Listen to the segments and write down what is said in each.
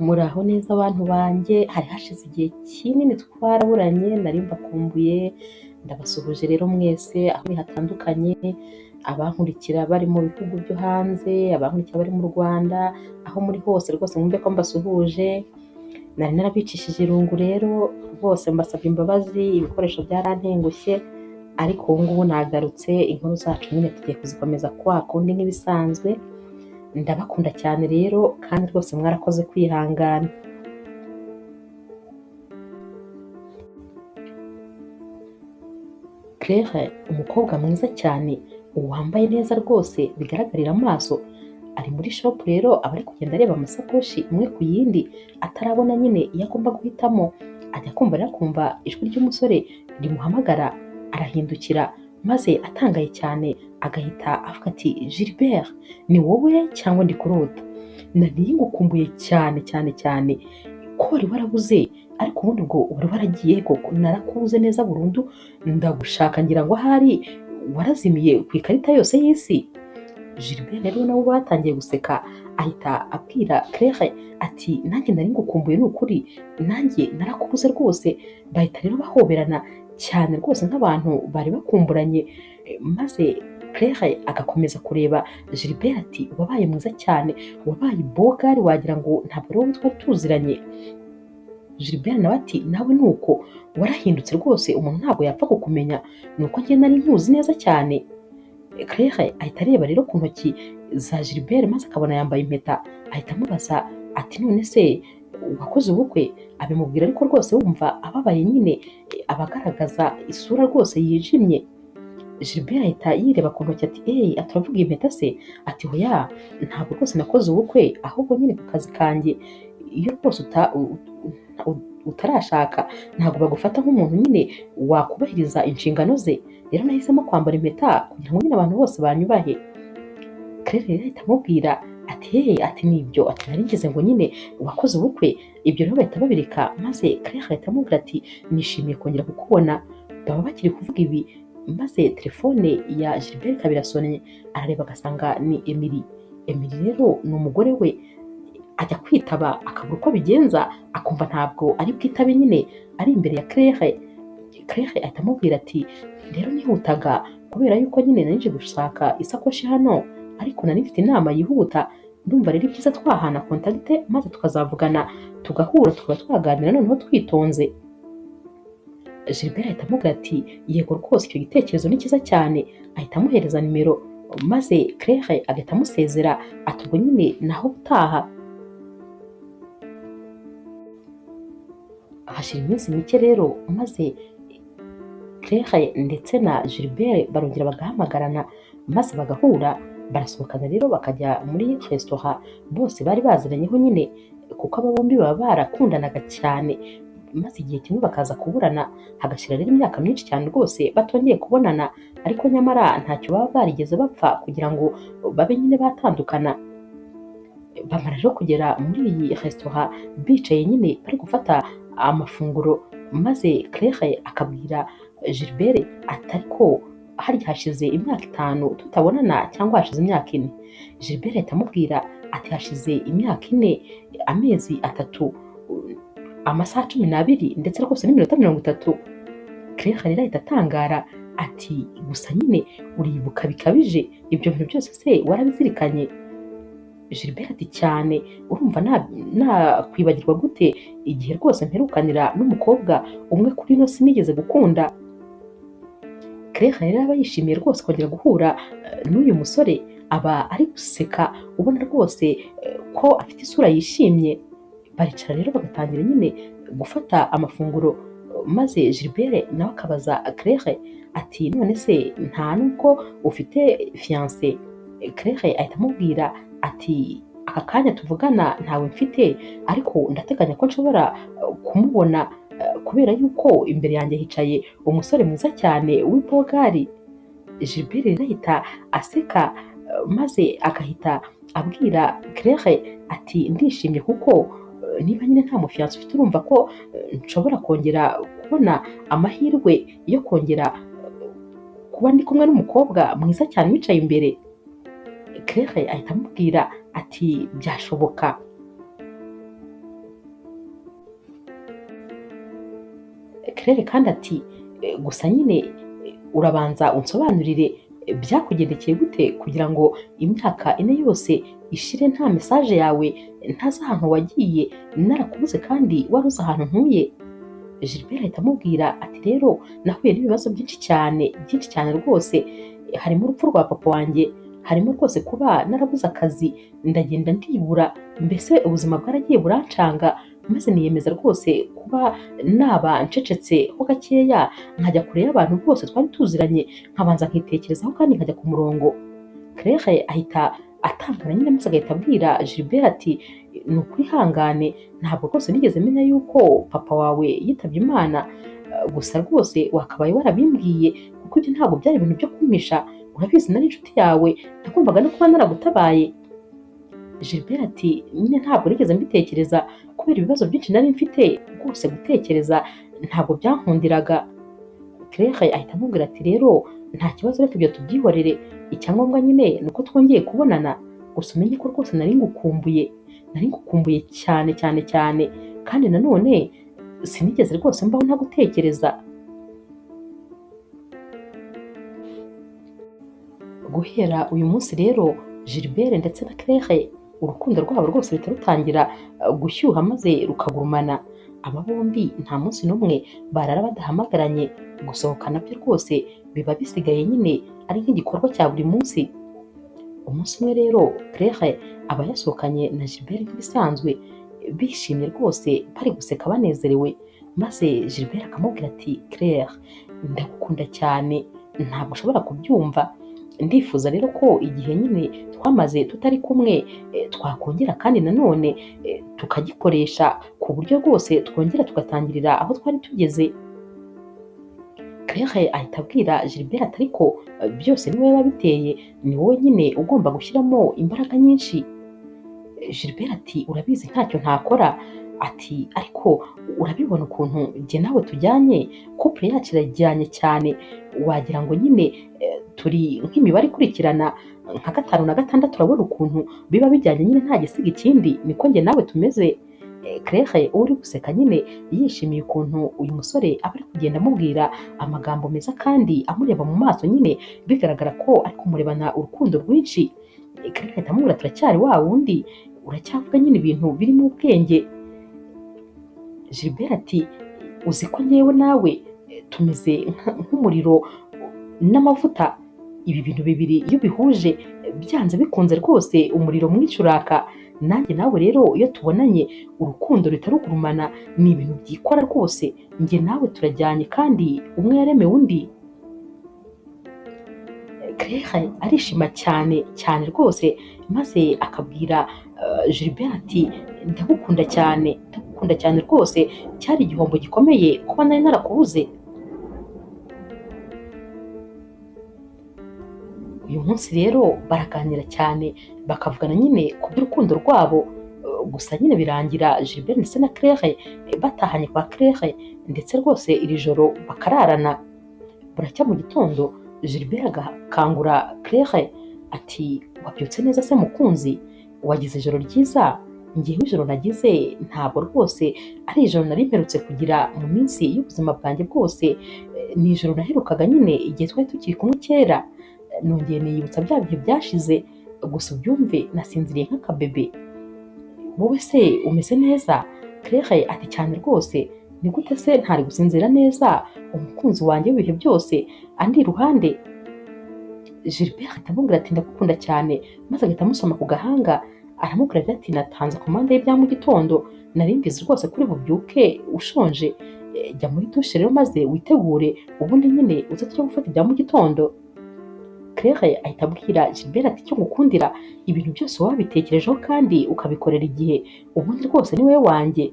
Muraho neza bantu banjye, hari hashize igihe kinini twaraburanye, nari mbakumbuye, ndabasuhuje rero mwese aho muri hatandukanye, abankurikira bari mu bihugu byo hanze, abankurikira bari mu Rwanda, aho muri hose rwose mwumve ko mbasuhuje, nari narabicishije irungu rero, bose mbasabye imbabazi, ibikoresho byarantengushye, ariko ubu ngubu nagarutse, inkuru zacu nyine tugiye kuzikomeza kwa kundi nk'ibisanzwe, ndabakunda cyane rero kandi rwose mwarakoze kwihangana. Claire, umukobwa mwiza cyane wambaye neza rwose bigaragarira amaso, ari muri shop rero aba ari kugenda areba amasakoshi imwe ku yindi atarabona nyine iyo agomba guhitamo, ajya kumva rero akumva ijwi ry'umusore rimuhamagara, arahindukira maze atangaye cyane agahita avuga ati Gilbert, ni wowe cyangwa ndi kurota? Nari ngukumbuye cyane cyane cyane ko wari warabuze, ariko ubundi ubwo wari waragiye koko? Narakubuze neza burundu, ndagushaka ngira ngo ahari warazimiye ku ikarita yose y'isi. Gilbert rero nabo batangiye guseka, ahita abwira Claire ati nanjye nari ngukumbuye ni ukuri, nanjye narakubuze rwose. Bahita rero bahoberana cyane rwose nk'abantu bari bakumburanye, maze Claire agakomeza kureba Gilbert ati wabaye mwiza cyane, wabaye bogari wagira ngo ntabwo ari wowe twari tuziranye. Gilbert nawe ati nawe nuko warahindutse rwose, umuntu ntabwo yapfa kukumenya, nuko njye nari nkuzi neza cyane. Claire ahita areba rero ku ntoki za Gilbert maze akabona yambaye impeta, ahita amubaza ati none se wakoze ubukwe? Abimubwira ariko rwose wumva ababaye nyine, abagaragaza isura rwose yijimye. Gilbert ahita yireba ku ntoki ati aturavuga impeta se? Ati hoya, ntabwo rwose nakoze ubukwe, ahubwo nyine ku kazi kanjye iyo rwose utarashaka ntabwo bagufata nk'umuntu nyine wakubahiriza inshingano ze, rero nahisemo kwambara impeta kugira ngo nyine abantu bose banyubahe. Claire rero ahita amubwira ati nibyo, ati nari ngize ngo nyine wakoze ubukwe. Ibyo rero bahita babireka, maze Claire ahita amubwira ati nishimiye kongera kukubona. Baba bakiri kuvuga ibi, maze telefone ya Gilbert ikaba irasonnye, arareba agasanga ni Emily. Emily rero ni umugore we, ajya kwitaba akabura uko abigenza, akumva ntabwo ari bwitabe nyine ari imbere ya Claire. Claire ahita amubwira ati rero nihutaga kubera yuko nyine nari nje gushaka isakoshi hano, ariko nari mfite inama yihuta, ndumva rero byiza twahana kontakite maze tukazavugana tugahura tukaba twaganira noneho twitonze. Gilbert ahita amubwira ati yego rwose icyo gitekerezo ni cyiza cyane, ahita amuhereza nimero, maze Claire agahita amusezera ati ubwo nyine naho utaha. Hashira iminsi mike rero, maze Claire ndetse na Gilbert barongera bagahamagarana maze bagahura, barasohokana rero bakajya muri restaurant bose bari baziranyeho nyine, kuko aba bombi baba barakundanaga cyane, maze igihe kimwe bakaza kuburana, hagashyira rero imyaka myinshi cyane rwose batongeye kubonana, ariko nyamara ntacyo baba barigeze bapfa kugira ngo babe nyine batandukana. Bamara rero kugera muri iyi restaurant bicaye nyine bari gufata amafunguro, maze Claire akabwira Gilbert ati ariko hari hashize imyaka 5 tutabonana cyangwa hashize imyaka 4? Gilbert ahita amubwira ati hashize imyaka 4, amezi 3, amasaha 12 ndetse rwose n'iminota 30. Claire rero ahita atangara ati gusa nyine uribuka bikabije, ibyo bintu byose se warabizirikanye? Gilbert ati cyane, urumva nakwibagirwa gute igihe rwose mperukanira n'umukobwa umwe kuri ino sinigeze gukunda. Claire rero aba yishimiye rwose kongera guhura n'uyu musore, aba ari guseka ubona rwose ko afite isura yishimye. Baricara rero bagatangira nyine gufata amafunguro, maze Gilbert nawe akabaza Claire ati none se nta nubwo ufite fiancé? Claire ahita amubwira ati aka kanya tuvugana ntawe mfite, ariko ndateganya ko nshobora kumubona kubera yuko imbere yanjye hicaye umusore mwiza cyane w'ibogari. Gilbert rero ahita aseka, maze agahita abwira Claire ati ndishimye kuko niba nyine nta mufiyanse ufite, urumva ko nshobora kongera kubona amahirwe yo kongera kuba ndi kumwe n'umukobwa mwiza cyane wicaye imbere. Claire ahita amubwira ati byashoboka. Claire kandi ati gusa nyine urabanza unsobanurire byakugendekeye gute kugira ngo imyaka 4 yose ishire nta message yawe, ntazi ahantu wagiye, narakubuze kandi wari uzi ahantu ntuye. Gilbert ahita amubwira ati rero nahuye n'ibibazo byinshi cyane rwose, harimo urupfu rwa papa wanjye, harimo rwose kuba narabuze akazi ndagenda ndibura, mbese ubuzima bwaragiye burancanga, maze niyemeza rwose kuba naba ncecetse ho gakeya nkajya kure y'abantu bose twari tuziranye, nkabanza nkitekerezaho kandi nkajya ku murongo. Claire ahita atangara nyine maze agahita abwira Gilbert ati ni ukwihangane, ntabwo rwose nigeze menya yuko papa wawe yitabye Imana, gusa rwose wakabaye warabimbwiye kuko ibyo ntabwo byari ibintu byo kumpisha, urabizi nari inshuti yawe, nagombaga no kuba naragutabaye. Gilbert ati nyine ntabwo nigeze mbitekereza kubera ibibazo byinshi nari mfite, rwose gutekereza ntabwo byankundiraga. Claire ahita amubwira ati rero nta kibazo, reka ibyo tubyihorere, icyangombwa nyine ni uko twongeye kubonana, gusa umenye ko rwose nari ngukumbuye cyane cyane cyane, kandi nanone sinigeze rwose mbaho ntagutekereza. Guhera uyu munsi rero Gilbert ndetse na Claire urukundo rwabo rwose ruhita rutangira gushyuha maze rukagurumana. Aba bombi nta munsi n'umwe barara badahamagaranye, gusohokana byo rwose biba bisigaye nyine ari nk'igikorwa cya buri munsi. Umunsi umwe rero Claire aba yasohokanye na Gilbert nk'ibisanzwe, bishimye rwose bari guseka banezerewe, maze Gilbert akamubwira ati Claire ndagukunda cyane, ntabwo ushobora kubyumva, ndifuza rero ko igihe nyine twamaze tutari kumwe twakongera kandi nanone tukagikoresha ku buryo rwose twongera tugatangirira aho twari tugeze. Claire ahita abwira Gilbert ati ariko byose ni wowe wabiteye, ni wowe nyine ugomba gushyiramo imbaraga nyinshi. Gilbert ati urabizi ntacyo ntakora, ati ariko urabibona ukuntu njye nawe tujyanye, couple yacu irajyanye cyane, wagira ngo nyine turi nk'imibare ikurikirana nka 5 na 6, urabona ukuntu biba bijyanye nyine nta gisiga ikindi, niko njye nawe tumeze. Claire uri guseka nyine yishimiye ukuntu uyu musore aba ari kugenda amubwira amagambo meza kandi amureba mu maso, nyine bigaragara ko ari kumurebana urukundo rwinshi. Claire ahita amubwira turacyari wa wundi, uracyavuga nyine ibintu birimo ubwenge. Gilbert ati uzi ko nyewe nawe tumeze nk'umuriro n'amavuta, ibi bintu bibiri iyo bihuje byanze bikunze rwose umuriro mwinshi uraka, nanjye nawe rero iyo tubonanye urukundo rutarugurumana ni ibintu byikora rwose, njye nawe turajyanye kandi umwe yaremewe undi. Claire arishima cyane cyane rwose, maze akabwira Gilbert ati ndagukunda cyane rwose, cyari igihombo gikomeye kuba nari narakubuze. Uyu munsi rero baraganira cyane bakavugana nyine ku by'urukundo rwabo, gusa nyine birangira Gilbert ndetse na Claire batahanye kwa Claire, ndetse rwose iri joro bakararana. Buracya mu gitondo Gilbert agakangura Claire ati wabyutse neza se mukunzi, wagize ijoro ryiza? Ngewe ijoro nagize ntabwo rwose ari ijoro nari mperutse kugira mu minsi y'ubuzima bwanjye bwose, ni ijoro naherukaga nyine igihe twari tukiri kumwe kera, nongeye niyibutsa bya bihe byashize, gusa ubyumve nasinziriye nk'akabebe. Wowe se umeze neza? Claire ati cyane rwose, ni gute se ntari gusinzira neza umukunzi wanjye w'ibihe byose andi iruhande? Gilbert ahita amubwira ati ndagukunda cyane, maze agahita amusoma ku gahanga, aramubwira ati natanze komande y'ibya mu gitondo, nari mbizi rwose kuri bubyuke ushonje, jya muri dushe rero maze witegure ubundi nyine uze tujye gufata ibya mu gitondo. Claire ahita abwira Gilbert ati icyo ngukundira ibintu byose wabitekerejeho kandi ukabikorera igihe, ubundi rwose ni wowe wanjye.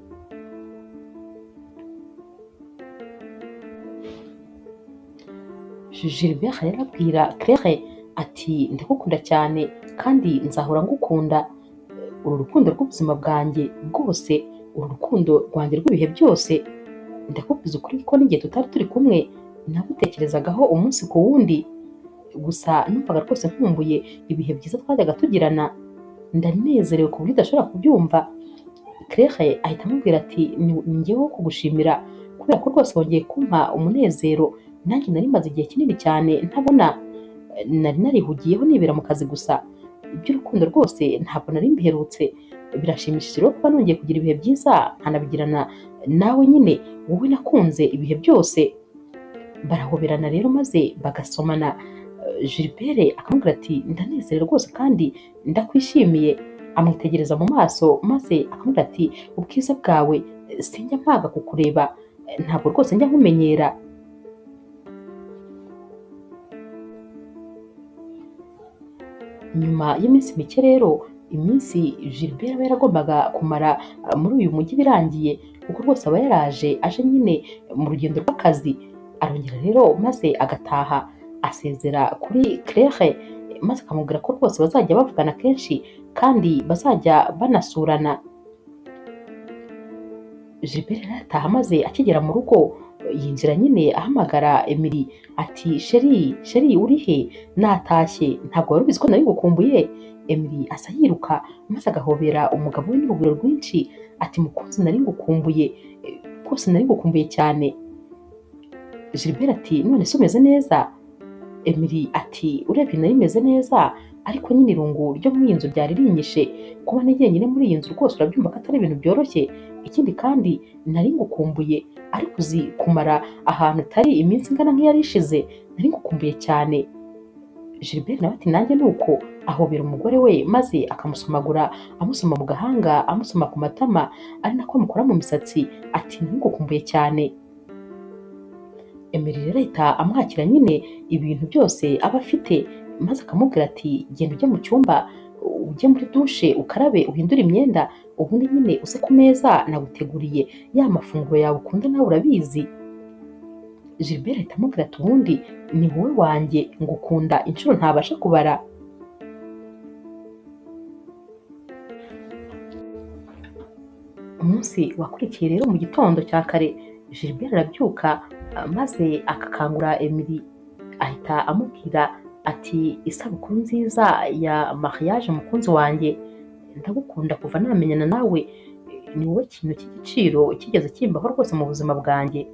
Gilbert rero abwira Claire ati ndagukunda cyane kandi nzahora ngukunda, uru rukundo rw'ubuzima bwanjye bwose, uru rukundo rwanjye rw'ibihe byose, ndakubwiza ukuri ko n'igihe tutari turi kumwe nagutekerezagaho umunsi ku wundi, gusa numvaga rwose nkumbuye ibihe byiza twajyaga tugirana, ndanezerewe ku buryo udashobora kubyumva. Claire ahita amubwira ati ni njyewe wo kugushimira kubera ko rwose wongeye kumpa umunezero nanjye nari maze igihe kinini cyane ntabona. Nari narihugiyeho nibera mu kazi gusa, iby'urukundo rwose ntabwo nari mbiherutse. Birashimishije rero kuba nongeye kugira ibihe byiza nkanabigirana nawe nyine, wowe nakunze ibihe byose. Barahoberana rero maze bagasomana. Gilbert akamubwira ati ndanezerewe rwose kandi ndakwishimiye. Amwitegereza mu maso maze akamubwira ati ubwiza bwawe sinjya mpaga kukureba, ntabwo rwose njya nkumenyera. Nyuma y'iminsi mike rero, iminsi Gilbert aba yaragombaga kumara muri uyu mujyi birangiye, kuko rwose aba yaraje aje nyine mu rugendo rw'akazi. Arongera rero maze agataha asezera kuri Claire, maze akamubwira ko rwose bazajya bavugana kenshi kandi bazajya banasurana. Gilbert rero arataha maze akigera mu rugo yinjira nyine ahamagara Emily ati sheri uri he? Natashye, ntabwo wari ubizi ko nari ngukumbuye? Emily asa yiruka maze agahobera umugabo we n'urugwiro rwinshi ati mukunzi nari ngukumbuye, rwose nari ngukumbuye cyane. Gilbert ati none se umeze neza? Emily ati urebye nari meze neza, ariko nyine irungu ryo muri iyi nzu ryari rinyishe. Kuba ni jyenyine muri iyi nzu rwose urabyumva ko atari ibintu byoroshye. Ikindi kandi nari ngukumbuye, ariko uzi kumara ahantu utari iminsi ingana nk'iyari ishize, nari ngukumbuye cyane. Gilbert nawe ati nanjye nuko. Ahobera umugore we maze akamusomagura, amusoma mu gahanga, amusoma ku matama, ari nako amukora mu misatsi ati nari ngukumbuye cyane. Emily rero ahita amwakira nyine ibintu byose aba afite, maze akamubwira ati genda ujye mu cyumba, ujye muri dushe ukarabe uhindure imyenda, ubundi nyine uze ku meza naguteguriye ya mafunguro yawe ukunda nawe urabizi. Gilbert ahita amubwira ati ubundi ni wowe wanjye, ngukunda inshuro ntabasha kubara. Umunsi wakurikiye rero mu gitondo cya kare, Gilbert arabyuka maze akakangura Emily, ahita amubwira ati isabukuru nziza ya mariage mukunzi wanjye, ndagukunda kuva namenyana nawe, ni wowe kintu cy'igiciro kigeze kimbaho rwose mu buzima bwanjye.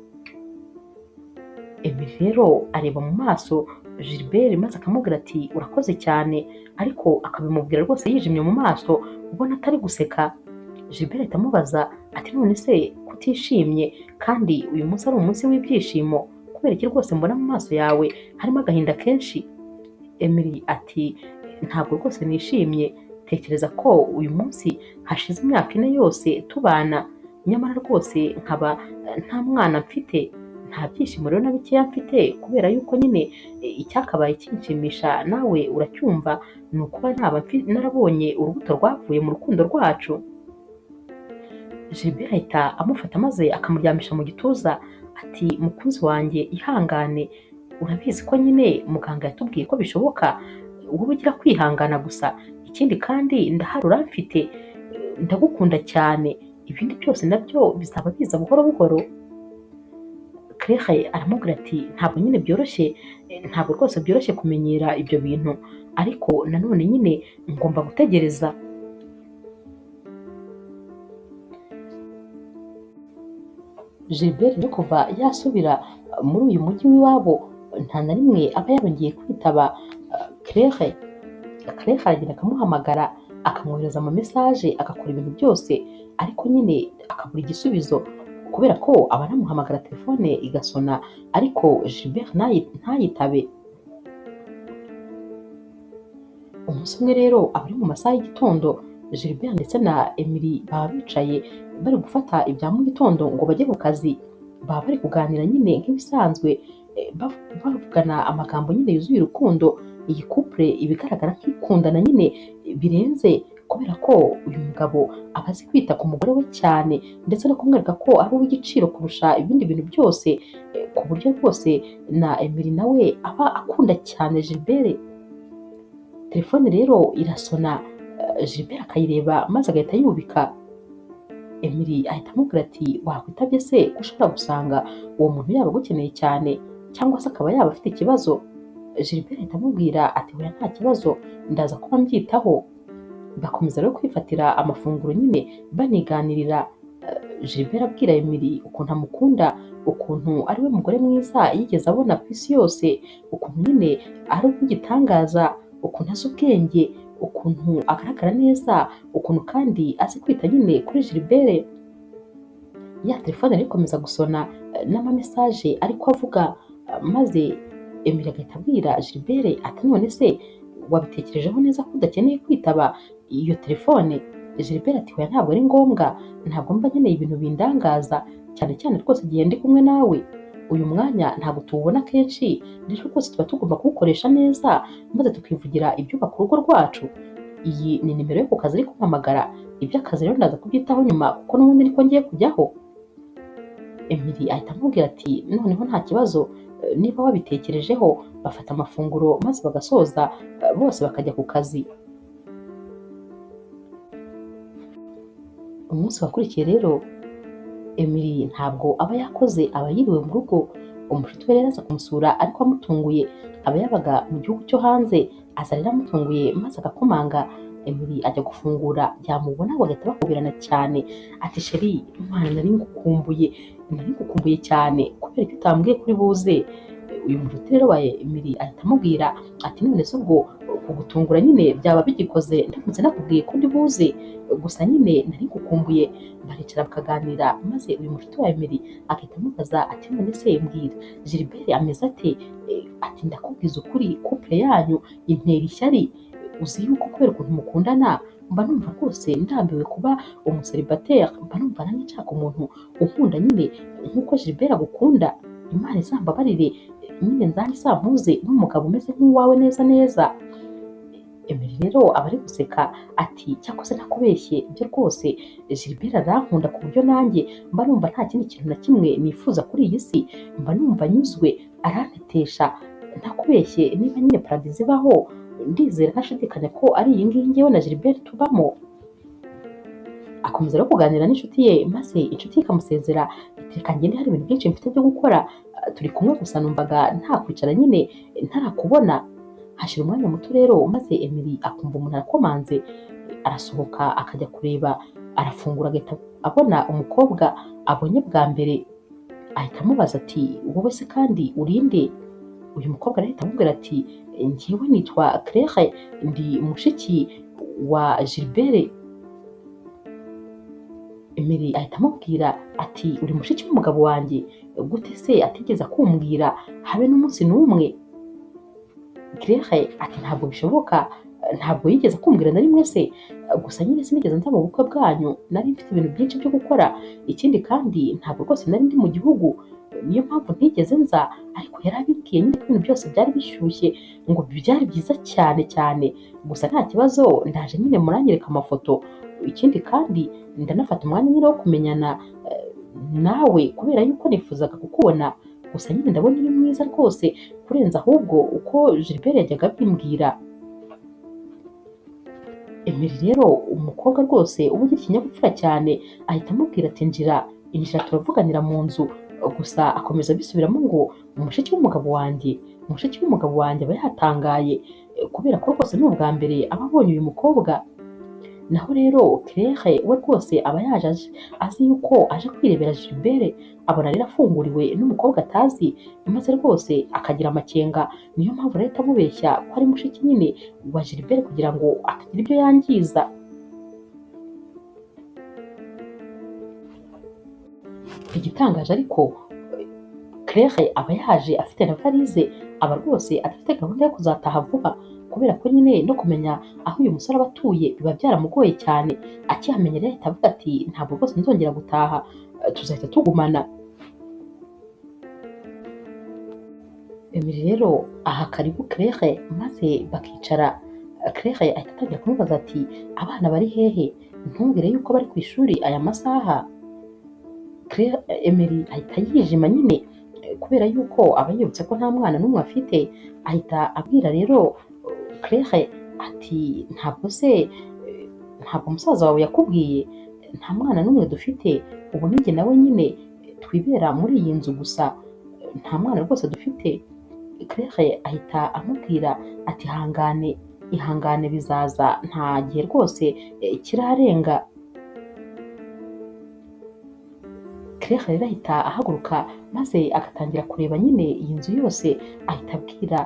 Emily rero areba mu maso Gilbert maze akamubwira ati urakoze cyane, ariko akabimubwira rwose yijimye mu maso ubona atari guseka. Gilbert ahita amubaza ati none se kutishimye kandi uyu munsi ari umunsi w'ibyishimo, kubera iki rwose mbona mu maso yawe harimo agahinda kenshi? Emily ati ntabwo rwose nishimye, tekereza ko uyu munsi hashize imyaka 4 yose tubana, nyamara rwose nkaba nta mwana mfite, nta byishimo rero na bikeya mfite, kubera yuko nyine icyakabaye kinshimisha nawe uracyumva, ni ukuba narabonye urubuto rwavuye mu rukundo rwacu. Gilbert ahita amufata maze akamuryamisha mu gituza ati mukunzi wanjye ihangane, urabizi ko nyine muganga yatubwiye ko bishoboka, wowe ugira kwihangana gusa, ikindi kandi ndahari uramfite, ndagukunda cyane, ibindi byose nabyo bizaba biza buhoro buhoro. Claire aramubwira ati ntabwo nyine byoroshye, ntabwo rwose byoroshye kumenyera ibyo bintu, ariko nanone nyine ngomba gutegereza. Gilbert rero kuva yasubira muri uyu mujyi w'iwabo nta na rimwe aba yarongeye kwitaba Claire. Claire aragenda akamuhamagara, akamwohereza ama message, agakora ibintu byose, ariko nyine akabura igisubizo, kubera ko aba anamuhamagara telefone igasona ariko Gilbert ntayitabe. Umunsi umwe rero aba ari mu masaha y'igitondo, Gilbert ndetse na Emily baba bicaye bari gufata ibya mu gitondo ngo bajye ku kazi. Baba bari kuganira nyine nk'ibisanzwe, bavugana amagambo nyine yuzuye urukundo. Iyi couple ibigaragara nk'ikundana nyine birenze, kubera ko uyu mugabo aba azi kwita ku mugore we cyane, ndetse no kumwereka ko ari uw'igiciro kurusha ibindi bintu byose, ku buryo rwose na Emily nawe aba akunda cyane Gilbert. Telefone rero irasona, Gilbert akayireba maze agahita yubika. Emily ahita amubwira ati wakwitabye se ko ushobora gusanga uwo muntu yaba agukeneye cyane, cyangwa se akaba yaba afite ikibazo? Gilbert ahita amubwira ati oya nta kibazo, ndaza kuba mbyitaho. Bakomeza rero kwifatira amafunguro nyine baniganirira. Gilbert abwira Emily ukuntu amukunda, ukuntu ari we mugore mwiza yigeze abona ku isi yose, ukuntu nyine ari uw'igitangaza, ukuntu azi ubwenge, ukuntu agaragara neza, ukuntu kandi azi kwita nyine kuri Gilbert. Ya telefone yari ikomeza gusona n'amamesaje ariko avuga, maze Emily agahita abwira Gilbert ati none se wabitekerejeho neza ko udakeneye kwitaba iyo telefone? Gilbert ati oya ntabwo ari ngombwa, ntabwo mba nkeneye ibintu bindangaza, cyane cyane rwose igihe ndi kumwe nawe. Uyu mwanya ntabwo tuwubona kenshi, rero rwose tuba tugomba kuwukoresha neza maze tukivugira ibyubaka urugo rwacu. Iyi ni nimero yo ku kazi ari kumpamagara, iby'akazi rero ndaza kubyitaho nyuma kuko n'ubundi niko ngiye kujyaho. Emily ahita amubwira ati noneho nta kibazo, niba wabitekerejeho. Bafata amafunguro maze bagasoza, bose bakajya ku kazi. Umunsi wakurikiye rero Emily ntabwo aba yakoze, aba yiriwe mu rugo. Umushuti we rero aza kumusura ariko amutunguye, aba yabaga mu gihugu cyo hanze, aza rero amutunguye maze agakomanga. Emily ajya gufungura, yamubona bagahita bakubirana cyane, ati sheri Imana nari ngukumbuye cyane kubera ko utambwiye kuri buze. Uyu mushuti rero wa Emily ahita amubwira ati none se ubwo kugutungura nyine byaba bigikoze ndamutse nakubwiye ko ndi buze, gusa nyine nari ngukumbuye. Baricara bakaganira maze uyu mushuti wa Emily agahita amubaza ati none se mbwira Gilbert ameze ate? Ati ndakubwiza ukuri couple yanyu intera ishyari, uzi yuko kubera ukuntu mukundana mba numva rwose ndambiwe kuba umuseribateri, mba numva nanjye nshaka umuntu unkunda nyine nk'uko Gilbert agukunda. Imana izambabarire nyine nzanjye sampuze n'umugabo umeze nk'uwawe neza neza. Emily rero aba ari guseka ati cyakoze nakubeshye, ibyo rwose Gilbert arankunda ku buryo nanjye mba numva nta kindi kintu na kimwe nifuza kuri iyi si, mba numva nyuzwe, arantetesha. Ntakubeshye niba nyine paradizo ibaho, ndizera ntashidikanya ko ari iyi ngiyi ngewe na Gilbert tubamo. Akomeza no kuganira n'inshuti ye maze inshuti ye ikamusezera iti reka ngende hari ibintu byinshi mfite byo gukora, turi kumwe gusa numvaga nta kwicara nyine ntarakubona. Hashira umwanya muto rero maze Emily akumva umuntu arakomanze, arasohoka akajya kureba, arafungura agahita abona umukobwa abonye bwa mbere, ahita amubaza ati wowe se kandi urinde? Uyu mukobwa arahita amubwira ati njyewe nitwa Claire, ndi mushiki wa Gilbert. Emily ahita amubwira ati uri mushiki w'umugabo wanjye? Gute se atigeze akumbwira habe n'umunsi n'umwe? Claire ati ntabwo bishoboka, ntabwo yigeze akumbwira na rimwe se, gusa nyine sinigeze nza mu bukwe bwanyu, nari mfite ibintu byinshi byo gukora, ikindi kandi ntabwo rwose nari ndi mu gihugu, niyo mpamvu ntigeze nza. Ariko yari abibwiye nyine ko ibintu byose byari bishyushye, ngo byari byiza cyane cyane, gusa nta kibazo ndaje nyine muranyereka amafoto, ikindi kandi ndanafata umwanya nyine wo kumenyana nawe kubera yuko nifuzaga kukubona, gusa nyine ndabona uri mwiza rwose kurenza ahubwo uko Gilbert yajyaga abimbwira. Emily rero umukobwa rwose uba ugira ikinyabupfura cyane ahita amubwira ati injira turavuganira mu nzu, gusa akomeza abisubiramo ngo mushiki w'umugabo wanjye, mushiki w'umugabo wanjye aba yatangaye kubera ko rwose ni ubwa mbere aba abonye uyu mukobwa. Naho rero Claire we rwose aba yaje azi yuko aje kwirebera Gilbert, abona rero afunguriwe n'umukobwa atazi, maze rwose akagira amakenga, niyo mpamvu rero amubeshya ko ari mushiki nyine wa Gilbert kugira ngo atagira ibyo yangiza. Igitangaje ariko Claire aba yaje afite na valize, aba rwose adafite gahunda yo kuzataha vuba kubera ko nyine no kumenya aho uyu musore aba atuye biba byaramugoye cyane. Akihamenya rero ahita avuga ati ntabwo rwose nzongera gutaha, tuzahita tugumana. Emily rero aha karibu Claire maze bakicara. Claire ahita atangira kumubaza ati abana bari hehe? Ntumbwire yuko bari ku ishuri aya masaha. Emily ahita yijima nyine kubera yuko aba yibutse ko nta mwana n'umwe afite, ahita abwira rero Claire ati ntabwo musaza wawe yakubwiye? Nta mwana n'umwe dufite, ubu ninjye nawe nyine twibera muri iyi nzu gusa, nta mwana rwose dufite. Claire ahita amubwira ati ihangane bizaza, nta gihe rwose kirarenga. Claire rero ahita ahaguruka maze agatangira kureba nyine iyi nzu yose, ahita abwira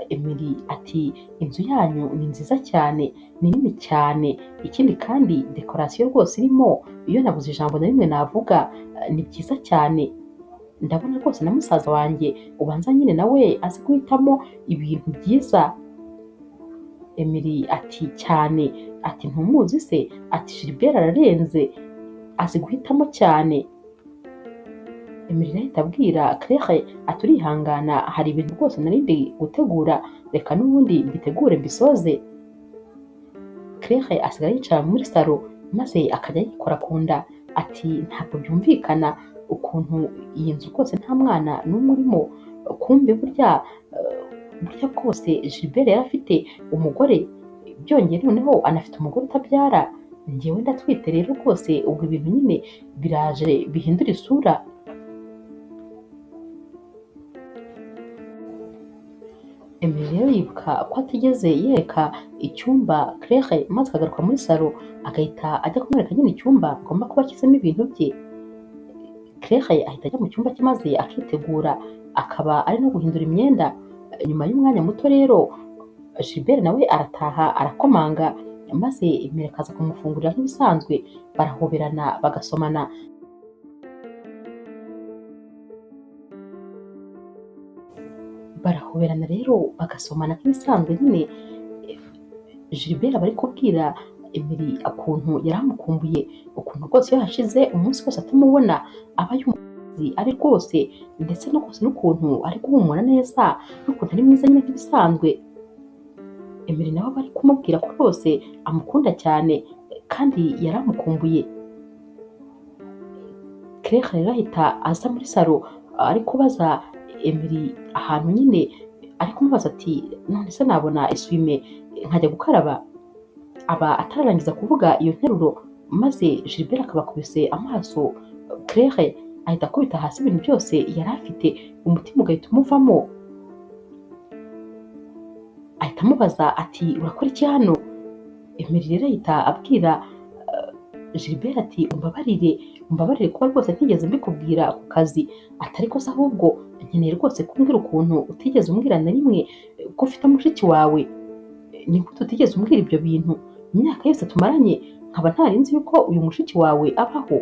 Emily ati inzu yanyu ni nziza cyane, ni nini cyane, ikindi kandi dekorasiyo rwose irimo, iyo nabuze ijambo na rimwe navuga, ni byiza cyane, ndabona rwose na musaza wanjye ubanza nyine nawe azi guhitamo ibintu byiza. Emily ati cyane, ati ntumuzi se, ati Gilbert ararenze, azi guhitamo cyane. Emily ahita abwira Claire ati urihangana, hari ibintu rwose nari ndi gutegura, reka n'ubundi mbitegure mbisoze. Claire asigaye yicara muri salo maze akajya yikora ku nda, ati ntabwo byumvikana ukuntu iyi nzu rwose nta mwana n'umwe urimo, kumbe burya bwose Gilbert yari afite umugore, byongeye noneho anafite umugore utabyara, njyewe ndatwite rero rwose, ubwo ibintu nyine biraje bihindura isura. Emily rero yibuka ko atigeze yereka icyumba Claire maze akagaruka muri salo agahita ajya kumwereka nyine icyumba agomba kuba ashyizemo ibintu bye. Claire ahita ajya mu cyumba cye maze akitegura, akaba ari no guhindura imyenda. Nyuma y'umwanya muto rero Gilbert nawe arataha arakomanga, maze Emily akaza kumufungurira nk'ibisanzwe, barahoberana bagasomana. Barahoberana rero bagasomana nk'ibisanzwe nyine. Gilbert aba ari kubwira Emily ukuntu yari amukumbuye, ukuntu rwose iyo hashize umunsi wose atamubona aba yumuzi ari rwose, ndetse no rwose n'ukuntu ari guhumura neza, n'ukuntu ari mwiza nyine nk'ibisanzwe. Emily nawe aba ari kumubwira ko rwose amukunda cyane kandi yari amukumbuye. Claire rero ahita aza muri salo ari kubaza Emily ahantu nyine, ari kumubaza ati none se nabona eswime nkajya gukaraba? Aba atararangiza kuvuga iyo nteruro maze Gilbert akaba akubise amaso Claire, ahita akubita hasi ibintu byose yari afite, umutima ugahita umuvamo. Ahita amubaza ati urakora iki hano? Emily rero ahita abwira Gilbert ati umbabarire kuba rwose ntigeze mbikubwira ku kazi, atari ko se ahubwo nkeneye rwose kumbwira ukuntu utigeze umbwira na rimwe ko ufite mushiki wawe. Ni gute utigeze umbwira ibyo bintu? Imyaka yose tumaranye nkaba ntari nzi yuko uyu mushiki wawe abaho.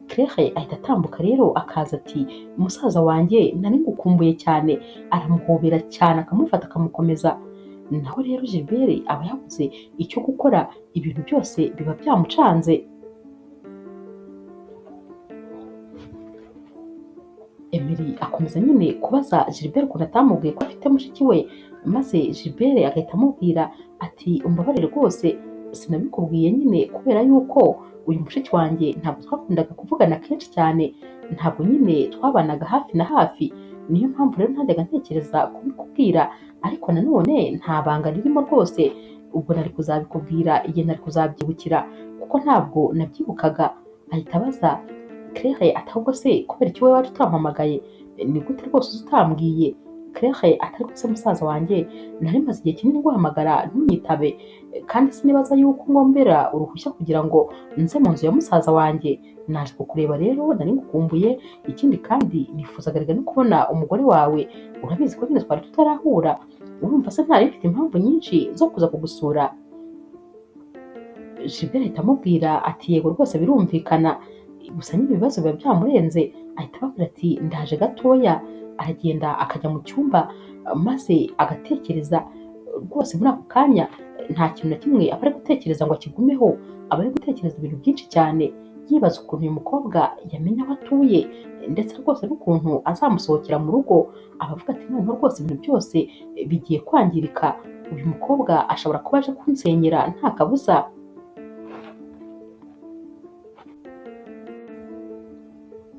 Claire ahita atambuka rero akaza ati musaza wanjye nari ngukumbuye cyane, aramuhobera cyane akamufata akamukomeza. Naho rero Gilbert aba yabuze icyo gukora, ibintu byose biba byamucanze. Emily akomeza nyine kubaza Gilbert ukuntu atamubwiye ko afite mushiki we, maze Gilbert agahita amubwira ati umbabarire rwose sinabikubwiye nyine kubera yuko uyu mushiki wanjye ntabwo twakundaga kuvugana kenshi cyane, ntabwo nyine twabanaga hafi na hafi, niyo mpamvu rero ntajyaga ntekereza kubikubwira, ariko nanone nta banga ririmo rwose, ubwo nari kuzabikubwira igihe nari kuzabyibukira kuko ntabwo nabyibukaga. Ahita abaza Claire ati ahubwo se kubera iki wowe waje utampamagaye, ni gute rwose utambwiye? Claire ati ariko se musaza wanjye nari maze igihe kinini guhamagara ntunyitabe, kandi sinibaza yuko ngombera uruhushya kugira ngo nze mu nzu ya musaza wanjye, naje kukureba rero nari ngukumbuye, ikindi kandi nifuzaga no kubona umugore wawe, urabizi ko nyine twari tutarahura, urumva se ntari mfite impamvu nyinshi zo kuza kugusura? Gilbert ahita amubwira ati yego rwose birumvikana, gusa nyine ibibazo biba byamurenze. Ahita ababwira ati ndaje gatoya, aragenda akajya mu cyumba maze agatekereza rwose. Muri ako kanya nta kintu na kimwe aba ari gutekereza ngo akigumeho, aba ari gutekereza ibintu byinshi cyane, yibaza ukuntu uyu mukobwa yamenya aho atuye, ndetse rwose n'ukuntu azamusohokera mu rugo. Aba avuga ati noneho rwose ibintu byose bigiye kwangirika, uyu mukobwa ashobora kuba aje kunsenyera nta kabuza.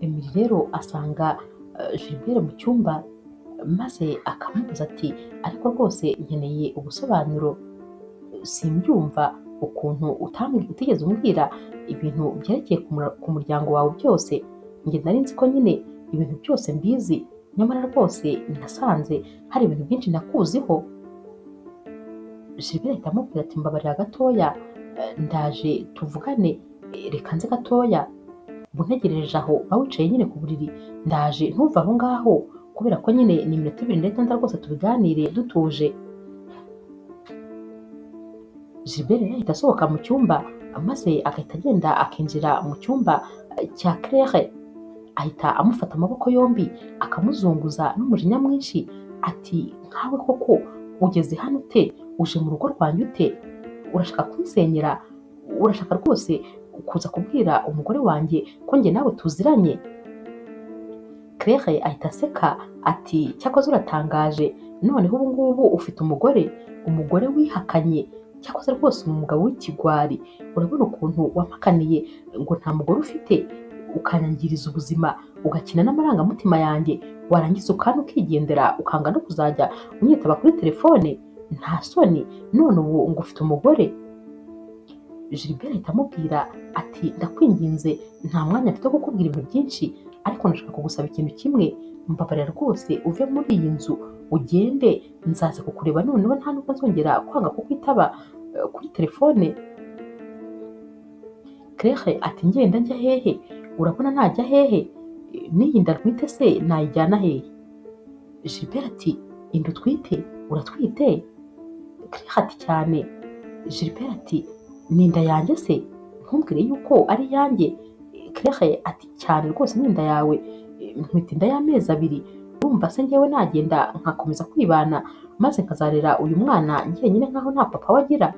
Emily rero asanga Gilbert mu cyumba maze akamubaza ati ariko rwose nkeneye ubusobanuro, simbyumva ukuntu utigeze umbwira ibintu byerekeye ku muryango wawe byose. Njye nari nzi ko nyine ibintu byose mbizi, nyamara rwose nasanze hari ibintu byinshi nakuziho. Gilbert ahita amubwira ati mbabarira gatoya, ndaje tuvugane, reka nze gatoya. ubu ntegereje aho ba wicaye nyine ku buriri, ndaje ntuve aho ngaho kubera ko nyine ni iminota 2 ndahita rwose tubiganire dutuje. Gilbert rero ahita asohoka mu cyumba maze agahita agenda akinjira mu cyumba cya Claire, ahita amufata amaboko yombi akamuzunguza n'umujinya mwinshi ati nkawe koko ugeze hano ute, uje mu rugo rwanjye ute, urashaka kunsenyera, urashaka rwose kuza kubwira umugore wanjye ko njye nawe tuziranye? Claire ahita aseka ati cyakoze uratangaje, noneho ubu ngubu ufite umugore wihakanye, cyakoze rwose umugabo w'ikigwari, urabona ukuntu wampakaniye ngo nta mugore ufite, ukanyangiriza ubuzima, ugakina n'amarangamutima yanjye, warangiza ukana ukigendera, ukanga no kuzajya unyitaba kuri telefone, nta soni, none ubu ngo ufite umugore? Gilbert ahita amubwira ati ndakwinginze, nta mwanya mfite wo kukubwira ibintu byinshi, ariko ndashaka kugusaba ikintu kimwe, mbabarira rwose uve muri iyi nzu ugende, nzaza kukureba noneho nta nubwo nzongera kwanga kukwitaba kuri telefone. Claire ati ngenda njya hehe? Urabona najya hehe? N'iyi nda ntwite se nayijyana hehe? Gilbert ati inda utwite? Uratwite? Claire ati cyane. Gilbert ati ni inda yanjye se? Ntumbwire yuko ari iyanjye. Claire ati cyane rwose ni inda yawe, ntwite inda y'amezi 2, urumva se njyewe nagenda nkakomeza kwibana maze nkazarera uyu mwana njyenyine nkaho nta papa wagira?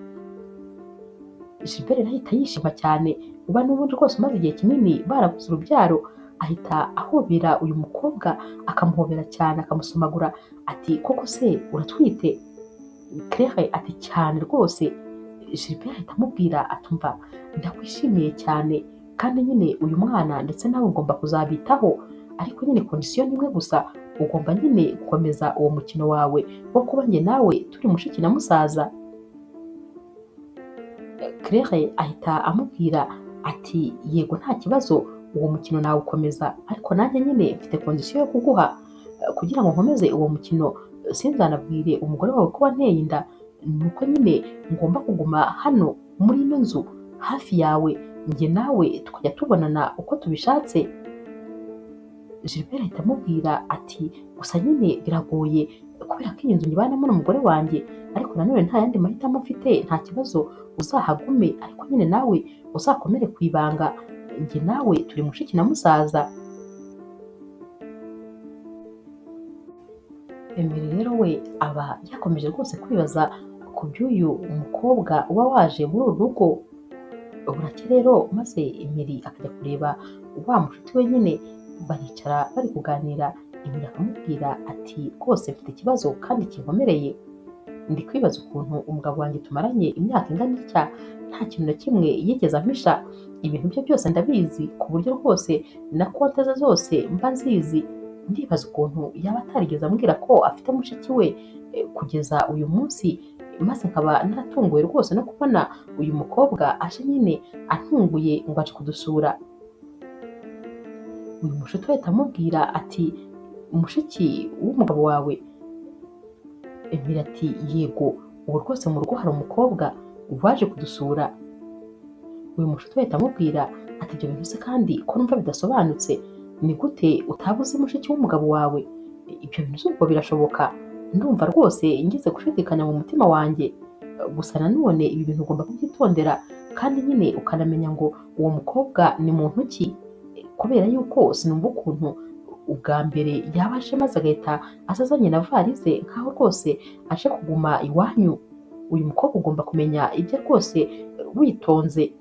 Gilbert ahita yishima cyane, uba n'ubundi rwose umaze igihe kinini barabuze urubyaro, ahita ahobera uyu mukobwa akamuhobera cyane akamusomagura ati koko se uratwite? Claire ati cyane rwose. Gilbert ahita amubwira atumva ndakwishimiye cyane, kandi nyine uyu mwana ndetse nawe ngomba kuzabitaho, ariko nyine kondisiyo nimwe gusa, ugomba nyine gukomeza uwo mukino wawe wo kuba njye nawe turi mushiki na musaza. Claire ahita amubwira ati yego nta kibazo, uwo mukino nawe ukomeza, ariko nanjye nyine mfite kondisiyo yo kuguha, kugira ngo nkomeze uwo mukino sinzanabwire umugore wawe ko wanteye inda, nuko nyine ngomba kuguma hano muri ino nzu hafi yawe, njye nawe tukajya tubonana uko tubishatse. Gilbert ahita amubwira ati gusa nyine biragoye kubera ko iyi nzu nyibanamo n'umugore wanjye, ariko nanone nta yandi mahitamo mfite, nta kibazo uzahagume, ariko nyine nawe uzakomere ku ibanga, njye nawe turi mushiki na musaza. Emery rero we aba yakomeje rwose kwibaza ku by'uyu mukobwa uba waje muri uru rugo. Buracya rero maze Emery akajya kureba wa mushuti we, nyine baricara bari kuganira, Emery akamubwira ati rwose mfite ikibazo kandi kinkomereye, ndi kwibaza ukuntu umugabo wanjye tumaranye imyaka ingana itya nta kintu na kimwe yigeze ampisha, ibintu bye byose ndabizi ku buryo rwose na konte ze zose mba nzizi, ndibaza ukuntu yaba atarigeze ambwira ko afite mushiki we kugeza uyu munsi, maze nkaba naratunguwe rwose no kubona uyu mukobwa aje nyine antunguye ngo aje kudusura. Uyu mushuti we ahita amubwira ati mushiki w'umugabo wawe? Emery ati yego, ubu rwose mu rugo hari umukobwa waje kudusura. Uyu mushuti we ahita amubwira ati ibyo bintu se kandi ko numva bidasobanutse, ni gute utaba uzi mushiki w'umugabo wawe? Ibyo bintu ubwo birashoboka? Ndumva rwose ngize gushidikanya mu mutima wanjye, gusa nanone ibi bintu ugomba kubyitondera, kandi nyine ukanamenya ngo uwo mukobwa ni muntu ki, kubera yuko sinumva ukuntu ubwa mbere yaba aje maze agahita azazanye na varize nkaho rwose aje kuguma iwanyu. Uyu mukobwa ugomba kumenya ibyo rwose witonze.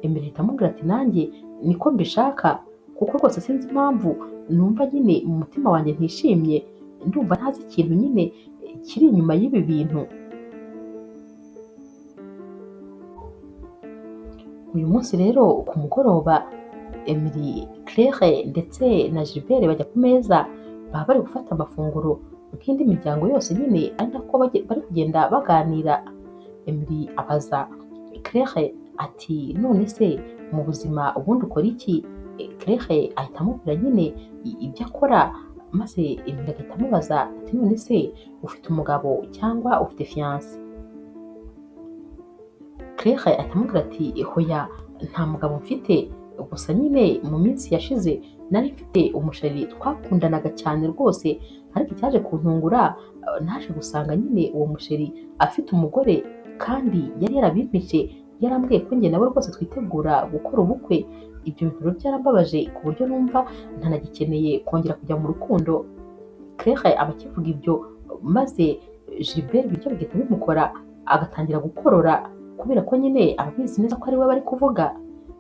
Emery ahita amubwira ati nanjye niko mbishaka, kuko rwose sinzi impamvu numva nyine mu mutima wanjye ntishimye, ndumva ntazi ikintu nyine kiri inyuma y'ibi bintu. Uyu munsi rero ku mugoroba Emery, Claire ndetse na Gilbert bajya ku meza, baba bari gufata amafunguro nk'indi miryango yose nyine, ari nako bari kugenda baganira. Emery abaza Claire ati none se mu buzima ubundi ukora iki? Claire ahita amubwira nyine ibyo akora, maze Emery agahita amubaza ati none se ufite umugabo cyangwa ufite fiancé? Claire ahita amubwira ati hoya nta mugabo mfite, gusa nyine mu minsi yashize nari mfite umusheri twakundanaga cyane rwose, ariko icyaje kuntungura naje gusanga nyine uwo musheri afite umugore kandi yari yarabimpishe, yarambwiye ko njye nawe rwose twitegura gukora ubukwe. Ibyo bintu rero byarambabaje ku buryo numva ntanagikeneye kongera kujya mu rukundo. Claire aba akivuga ibyo maze Gilbert ibiryo bigahita bimukora agatangira gukorora kubera ko nyine ababizi neza ko ari we bari kuvuga.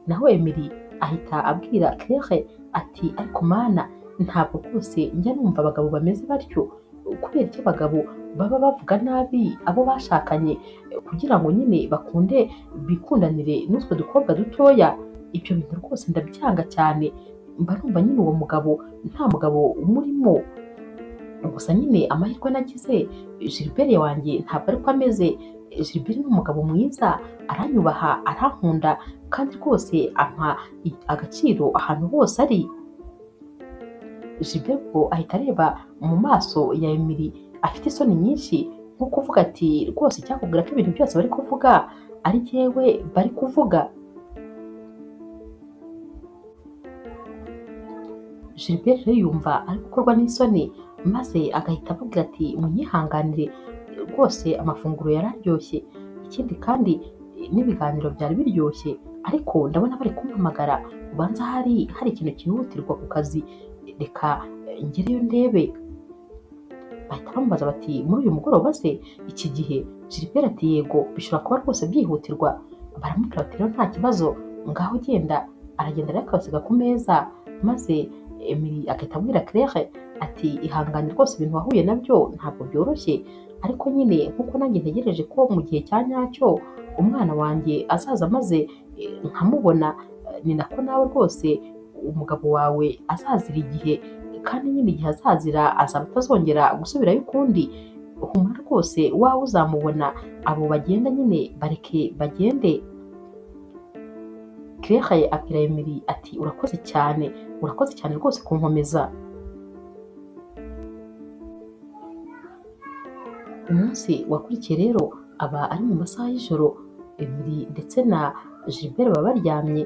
Naho Emily ahita abwira Claire ati ariko mana, ntabwo rwose njya numva abagabo bameze batyo, kubera icyo abagabo baba bavuga nabi abo bashakanye kugira ngo nyine bakunde bikundanire n'utwo dukobwa dutoya. Ibyo bintu rwose ndabyanga cyane, mba numva nyine uwo mugabo nta mugabo umurimo. Gusa nyine amahirwe nagize Gilbert wanjye ntabwo ariko ameze. Gilbert ni umugabo mwiza, aranyubaha, arankunda kandi rwose ampa agaciro ahantu hose ari. Gilbert ubwo ahita areba mu maso ya Emily afite isoni nyinshi, nko kuvuga ati rwose icyakubwira ko ibintu byose bari kuvuga ari jyewe bari kuvuga. Gilbert rero yumva ari gukorwa n'isoni maze agahita ababwira ati munyihanganire rwose amafunguro yararyoshye, ikindi kandi n'ibiganiro byari biryoshye, ariko ndabona bari kumpamagara ubanza hari ikintu cyihutirwa ku kazi, reka ngereyo ndebe. Bahita bamubaza bati muri uyu mugoroba se iki gihe? Gilbert ati yego, bishobora kuba rwose byihutirwa. Baramubwira bati rero nta kibazo, ngaho genda. Aragenda rero akabasiga ku meza, maze Emily agahita abwira Claire ati ihangane rwose ibintu wahuye nabyo ntabwo byoroshye, ariko nyine nkuko nanjye ntegereje ko mu gihe cya nyacyo umwana wanjye azaza maze nkamubona, ni nako nawe rwose umugabo wawe azazira igihe, kandi nyine igihe azazira azaba atazongera gusubirayo ukundi. Humura rwose wawe uzamubona, abo bagenda nyine bareke bagende. Claire abwira Emily ati urakoze cyane rwose kunkomeza. Umunsi wakurikiye rero aba ari mu masaha y'ijoro, Emily ndetse na Gilbert baba baryamye.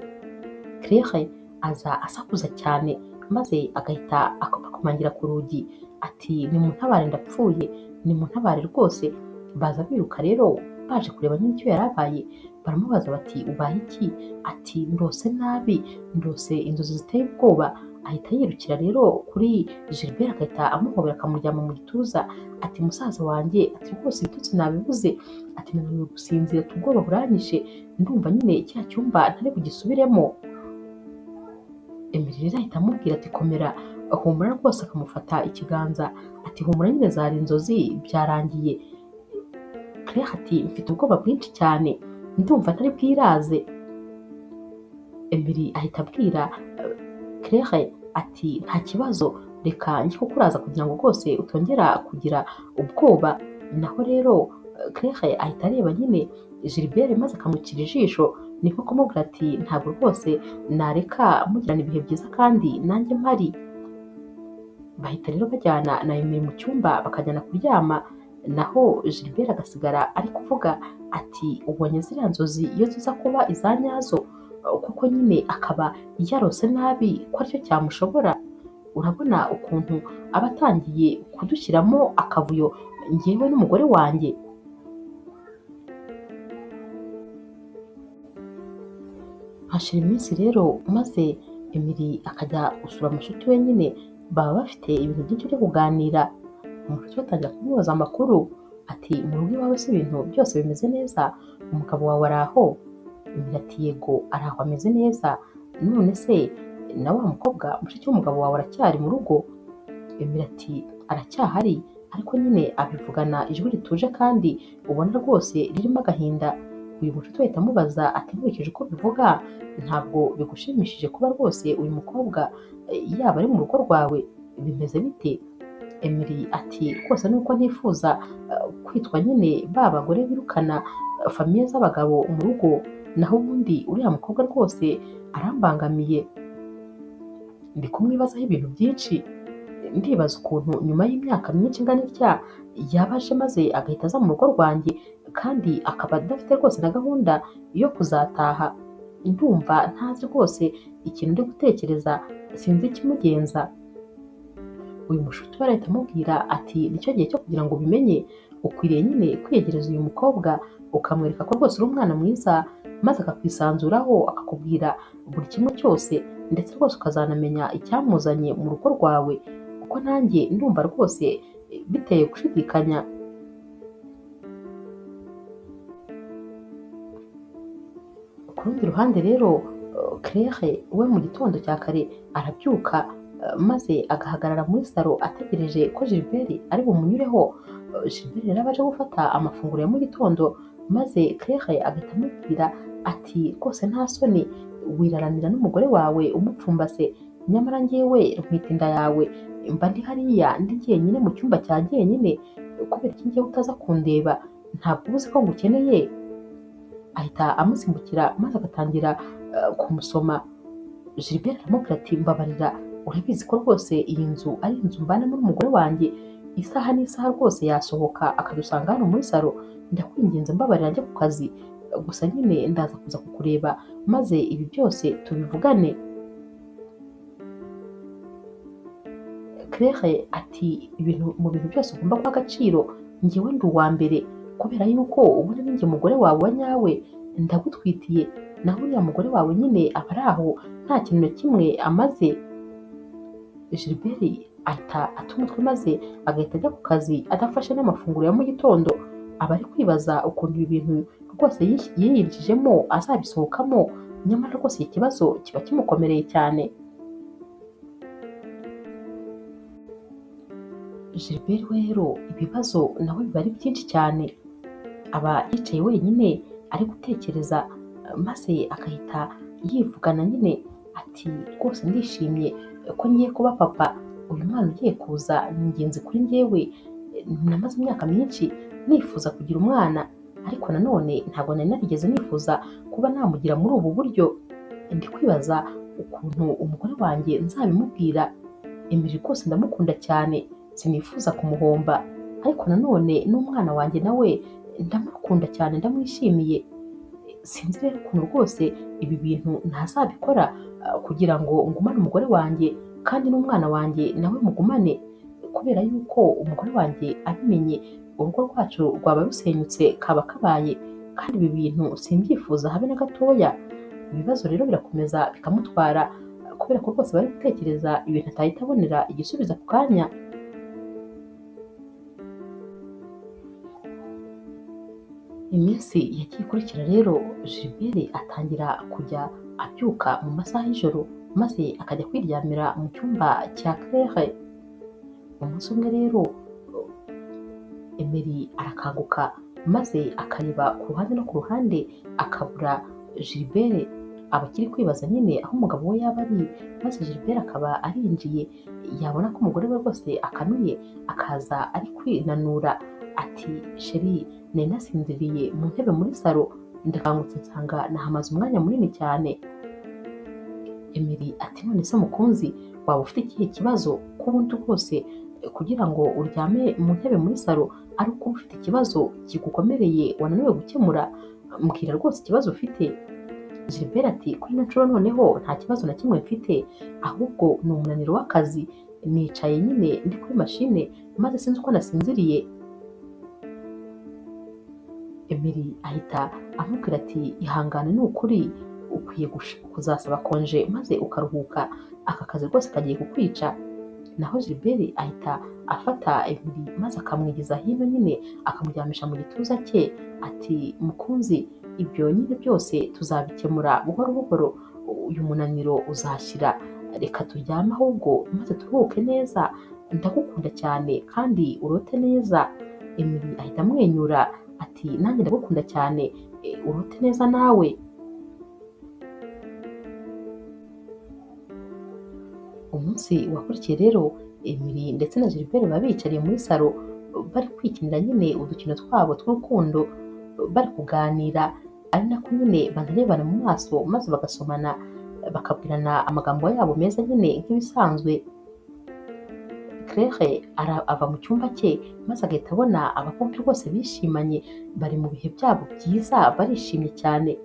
Claire aza asakuza cyane maze agahita akomangira ku rugi ati nimuntabare ndapfuye, nimuntabare rwose. Baza biruka rero baje kureba nyine icyo yari abaye, baramubaza bati ubaye iki? Ati ndose nabi, ndose inzozi ziteye ubwoba. Ahita yirukira rero kuri Gilbert agahita amuhobera akamuryama mu gituza ati musaza wanjye, ati rwose ibitutsi nabibuze, ati nananiwe gusinzira, ubwoba buranyishe, ndumva nyine cya cyumba ntari bugisubiremo. Emily rero ahita amubwira ati komera, humura rwose, akamufata ikiganza ati humura nyine zari inzozi byarangiye. Claire ati mfite ubwoba bwinshi cyane, ndumva ntari bwiraze. Emily ahita abwira Claire ati nta kibazo, reka njye kukuraza kugira ngo rwose utongera kugira ubwoba. Naho rero Claire ahita areba nyine Gilbert maze akamukira ijisho, niko kumubwira ati ntabwo rwose nareka mugirana ibihe byiza kandi nanjye mpari. Bahita rero bajyana na Emily mu cyumba bakajyana kuryama, naho Gilbert agasigara ari kuvuga ati ubonye ziriya nzozi iyo ziza kuba iza nyazo, kuko nyine akaba yarose nabi ko aricyo cyamushobora. Urabona ukuntu aba atangiye kudushyiramo akavuyo njyewe n'umugore wanjye. Hashira iminsi rero maze Emily akajya gusura amushuti we, nyine baba bafite ibintu byinshi byo kuganira. Umushuti we atangira kumubaza amakuru ati mu rugo iwawe se ibintu byose bimeze neza, umugabo wawe ari aho? Emily ati yego ari aho ameze neza, none se na wa mukobwa mushiki w'umugabo wawe aracyari mu rugo? Emily ati aracyahari, ariko nyine abivugana ijwi rituje kandi ubona rwose ririmo agahinda. Uyu mushuti we ahita amubaza ati nkurikije uko bivuga ntabwo bigushimishije kuba rwose uyu mukobwa yaba ari mu rugo rwawe, bimeze bite? Emily ati rwose nuko ntifuza kwitwa nyine ba bagore birukana famiye z'abagabo mu rugo, naho ubundi uriya mukobwa rwose arambangamiye, ndi kumwibazaho ibintu byinshi. Ndibaza ukuntu nyuma y'imyaka myinshi ingana itya yaba aje maze agahita aza mu rugo rwanjye kandi akaba adafite rwose na gahunda yo kuzataha. ndumva ntazi rwose ikintu ndi gutekereza, sinzi ikimugenza. Uyu mushuti we arahita amubwira ati nicyo gihe cyo kugira ngo ubimenye, ukwiriye nyine kwiyegereza uyu mukobwa ukamwereka ko rwose uri umwana mwiza, maze akakwisanzuraho akakubwira buri kimwe cyose, ndetse rwose ukazanamenya icyamuzanye mu rugo rwawe, kuko nanjye ndumva rwose biteye gushidikanya. Ku rundi ruhande rero Claire we mu gitondo cya kare arabyuka, maze agahagarara muri salo ategereje ko Gilbert ari bumunyureho. Gilbert rero aba aje gufata amafunguro ya mu gitondo, maze Claire agahita amubwira ati rwose nta soni wiraranira n'umugore wawe umupfumbase, nyamara njyewe ntwite inda yawe, mba ndi hariya ndi jyenyine mu cyumba cya jyenyine, kubera iki njyewe utaza kundeba, ntabwo uba uzi ko ngukeneye? Ahita amusimbukira maze agatangira kumusoma. Gilbert aramubwira ati mbabarira, urabizi ko rwose iyi nzu ari inzu mbanamo n'umugore wanjye, isaha n'isaha rwose yasohoka akadusanga hano muri salo, ndakwinginze mbabarira njye ku kazi, gusa nyine ndaza kuza kukureba maze ibi byose tubivugane. Claire ati mu bintu byose ugomba guha agaciro njyewe ndi uwa mbere, kubera yuko ubona ni njye mugore wawe wa nyawe, ndagutwitiye, naho uriya mugore wawe nyine aba ari aho nta kintu na kimwe amaze. Gilbert ahita ata umutwe maze agahita ajya ku kazi adafashe n'amafunguro ya mu gitondo. Aba ari kwibaza ukuntu ibi bintu rwose yiyinjijemo azabisohokamo, nyamara rwose iki kibazo kiba kimukomereye cyane. Gilbert rero ibibazo nawe biba ari byinshi cyane, aba yicaye wenyine ari gutekereza, maze agahita yivugana nyine ati rwose ndishimye ko ngiye kuba papa, uyu mwana ugiye kuza ni ingenzi kuri njyewe, namaze imyaka myinshi nifuza kugira umwana, ariko nanone ntabwo nari narigeze nifuza kuba namugira muri ubu buryo. Ndi kwibaza ukuntu umugore wanjye nzabimubwira. Emily rwose ndamukunda cyane, sinifuza kumuhomba, ariko nanone n'umwana wanjye nawe ndamukunda cyane, ndamwishimiye. Sinzi rero ukuntu rwose ibi bintu ntazabikora kugira ngo ngumane umugore wanjye kandi n'umwana wanjye nawe mugumane, kubera yuko umugore wanjye abimenye urugo rwacu rwaba rusenyutse kaba kabaye, kandi ibi bintu simbyifuza habe na gatoya. Ibibazo rero birakomeza bikamutwara, kubera ko rwose bari gutekereza ibintu atahita abonera igisubizo ako kanya. Iminsi yagiye ikurikira rero Gilbert atangira kujya abyuka mu masaha y'ijoro, maze akajya kwiryamira mu cyumba cya Claire. Umunsi umwe rero Emily arakanguka maze akareba ku ruhande no ku ruhande akabura Gilbert. Aba akiri kwibaza nyine aho umugabo we yaba ari, maze Gilbert akaba arinjiye, yabona ko umugore we rwose akanuye akaza ari kwinanura, ati sheri nari nasinziriye mu ntebe muri salo, ndakangutse nsanga nahamaze umwanya munini cyane. Emily ati none se mukunzi, waba ufite ikihe kibazo ko ubundi rwose kugira ngo uryame mu ntebe muri salo ari uko ufite ikibazo kigukomereye wananiwe gukemura? Mbwira rwose ikibazo ufite. Gilbert ati kuri ino nshuro noneho nta kibazo na kimwe mfite, ahubwo ni umunaniro w'akazi, nicaye nyine ndi kuri mashine maze sinzi uko nasinziriye. Emily ahita amubwira ati ihangane, ni ukuri ukwiye kuzasaba konje maze ukaruhuka, aka kazi rwose kagiye kukwica. Naho Gilbert ahita afata Emily maze akamwigiza hino nyine akamuryamisha mu gituza cye, ati mukunzi, ibyo nyine byose tuzabikemura buhoro buhoro, uyu munaniro uzashyira, reka turyame ahubwo maze turuhuke neza, ndagukunda cyane kandi urote neza. Emily ahita amwenyura ati nanjye ndagukunda cyane, urote neza nawe. Umunsi wakurikiye rero Emily ndetse na Gilbert baba bicariye muri salo bari kwikinira nyine udukino twabo tw'urukundo, bari kuganira, ari nako nyine banarebana mu maso maze bagasomana bakabwirana amagambo yabo meza nyine nk'ibisanzwe. Claire ava mu cyumba cye maze agahita abona abakobwa rwose bishimanye, bari mu bihe byabo byiza, barishimye cyane.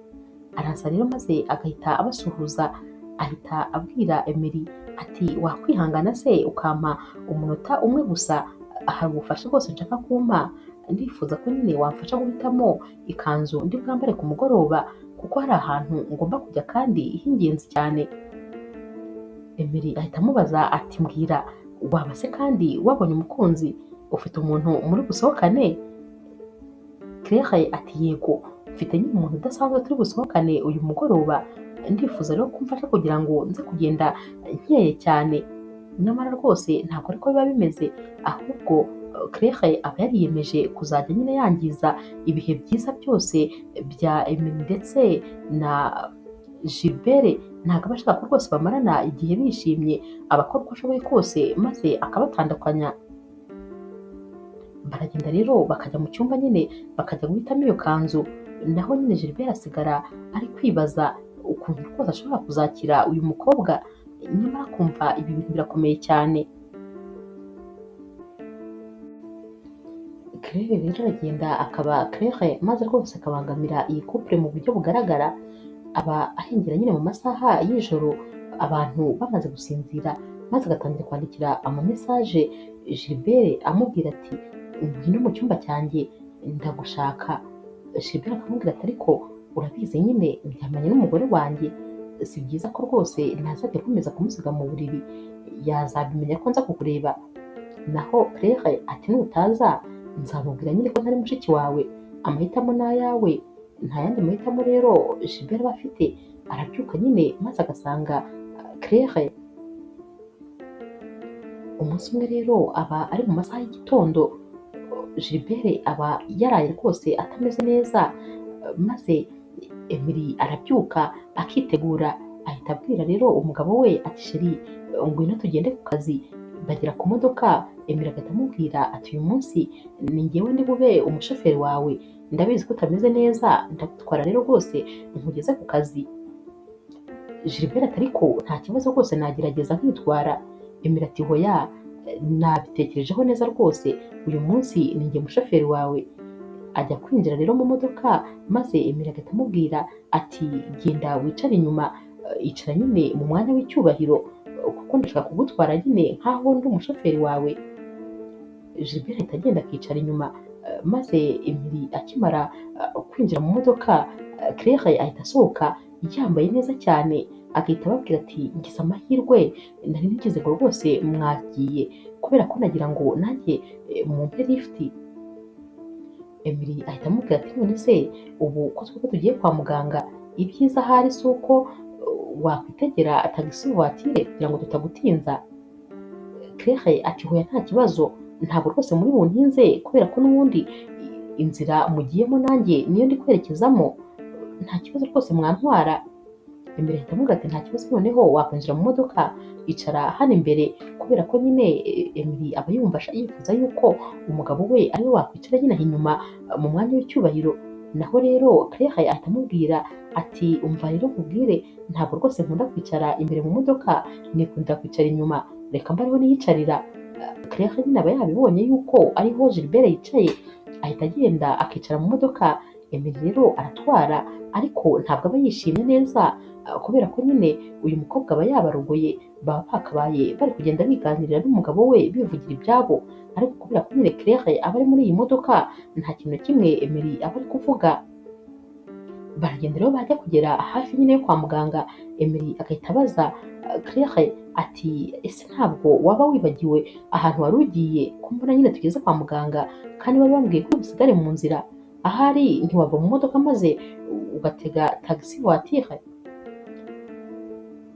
araza rero maze agahita abasuhuza, ahita abwira Emery ati wakwihangana se ukampa umunota umwe gusa, hari ubufasha bwose nshaka kumpa, ndifuza ko nyine wamfasha guhitamo ikanzu ndi bwambare ku mugoroba kuko hari ahantu ngomba kujya kandi h'ingenzi cyane. Emery ahita amubaza ati mbwira, waba se kandi wabonye umukunzi, ufite umuntu muri busohokane? Claire ati yego, mfite nyine umuntu udasanzwe turi busohokane uyu mugoroba, ndifuza rero kumfasha kugira ngo nze kugenda nkeye cyane. Nyamara rwose ntabwo ariko biba bimeze, ahubwo Claire aba yariyemeje kuzajya nyine yangiza ibihe byiza byose bya Emery ndetse na Gilbert, ntabwo aba ashaka ko rwose bamarana igihe bishimye, abakora uko ashoboye kose maze akabatandukanya. Baragenda rero bakajya mu cyumba nyine bakajya guhitamo iyo kanzu, naho nyine Gilbert asigara ari kwibaza ukuntu rwose ashobora kuzakira uyu mukobwa, nyamara akumva ibi bintu birakomeye cyane. Claire rero aragenda akaba Claire maze rwose akabangamira iyi couple mu buryo bugaragara, aba ahengera nyine mu masaha y'ijoro abantu bamaze gusinzira, maze agatangira kwandikira amamesaje Gilbert amubwira ati ngwino mu cyumba cyanjye ndagushaka. Gilbert akamubwira ati ariko urabizi nyine ndyamanye n'umugore wanjye, si byiza ko rwose ntazajya akomeza kumusiga mu buriri, yazabimenya ko nza kukureba. Naho Claire ati nutaza nzamubwira nyine ko ntari mushiki wawe, amahitamo ni ayawe, nta yandi mahitamo rero Gilbert aba afite. Arabyuka nyine maze agasanga Claire. Umunsi umwe rero aba ari mu masaha y'igitondo, Gilbert aba yaraye rwose atameze neza, maze Emery arabyuka akitegura, ahita abwira rero umugabo we ati sheri ngwino tugende ku kazi. Bagera ku modoka, Emery agahita amubwira ati uyu munsi ni njyewe ndi bube umushoferi wawe, ndabizi ko utameze neza, ndagutwara rero rwose nkugeze ku kazi. Gilbert ati ariko nta kibazo rwose nagerageza nkitwara. Emery ati hoya, nabitekerejeho neza rwose, uyu munsi ni njye mushoferi wawe. Ajya kwinjira rero mu modoka, maze Emery agahita amubwira ati genda wicare inyuma, icara nyine mu mwanya w'icyubahiro kuko ndashaka kugutwara nyine nk'aho ndi umushoferi wawe. Gilbert ahita agenda akicara inyuma, maze Emery akimara kwinjira mu modoka, Claire ahita asohoka yambaye neza cyane, agahita ababwira ati ngize amahirwe, nari nigeze ngo rwose mwagiye kubera ko nagira ngo nanjye mumpe lift. Emery ahita amubwira ati none se ubu ko twebwe tugiye kwa muganga, ibyiza ahari si uko wakwitegera tagisi voiture kugira ngo tutagutinza. Claire ati hoya nta kibazo, ntabwo rwose muri buntinze kubera ko n'ubundi inzira mugiyemo nanjye niyo ndi kwerekezamo, nta kibazo rwose mwantwara. Emery ahita amubwira ati nta kibazo, noneho wakwinjira mu modoka icara hano imbere, kubera ko nyine Emery aba yumva yifuza yuko umugabo we ariwe wakwicara nyine inyuma mu mwanya w'icyubahiro. Naho rero Claire ahita amubwira ati umva rero nkubwire, ntabwo rwose nkunda kwicara imbere mu modoka, nikunda kwicara inyuma, reka mbe ariho niyicarira. Claire nyine aba yabibonye yuko ariho Gilbert yicaye, ahita agenda akicara mu modoka. Emery rero aratwara, ariko ntabwo aba yishimye neza kubera ko nyine uyu mukobwa aba yabarogoye, baba bakabaye bari kugenda biganirira n'umugabo we bivugira ibyabo, ariko kubera ko nyine Claire aba ari muri iyi modoka nta kintu na kimwe Emery aba ari kuvuga. Baragenda rero bajya kugera hafi nyine yo kwa muganga, Emery agahita abaza Claire ati ese ntabwo waba wibagiwe ahantu wari ugiye, ko mbona nyine tugeze kwa muganga kandi bari bambwiye ko usigare mu nzira, ahari ntiwava mu modoka maze ugatega tagisi voiture.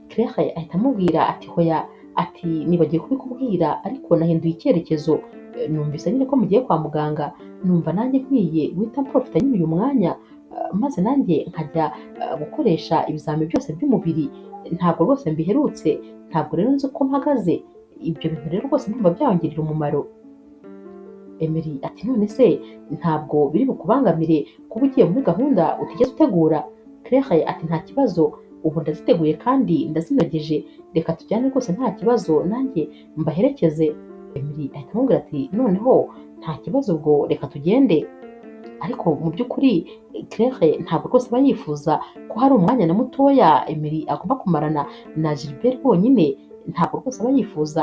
Claire ahita amubwira ati hoya, ati nibagiye kubikubwira ariko nahinduye icyerekezo, numvise nyine ko mugiye kwa muganga, numva nanjye nkwiye guhita mprofita nyine uyu mwanya, maze nanjye nkajya gukoresha ibizami byose by'umubiri, ntabwo rwose mbiherutse, ntabwo rero nzi uko mpagaze, ibyo bintu rero rwose ndumva byangirira umumaro. Emery ati none se ntabwo biri bukubangamire kuba ugiye muri gahunda utigeze utegura? Claire ati nta kibazo, ubu ndaziteguye kandi ndazinogeje, reka tujyane rwose nta kibazo, nanjye mbaherekeze. Emery ahita amubwira ati noneho nta kibazo, ubwo reka tugende. ariko mu by'ukuri Claire ntabwo rwose aba yifuza ko hari umwanya na mutoya Emery agomba kumarana na Gilbert bonyine, ntabwo rwose aba yifuza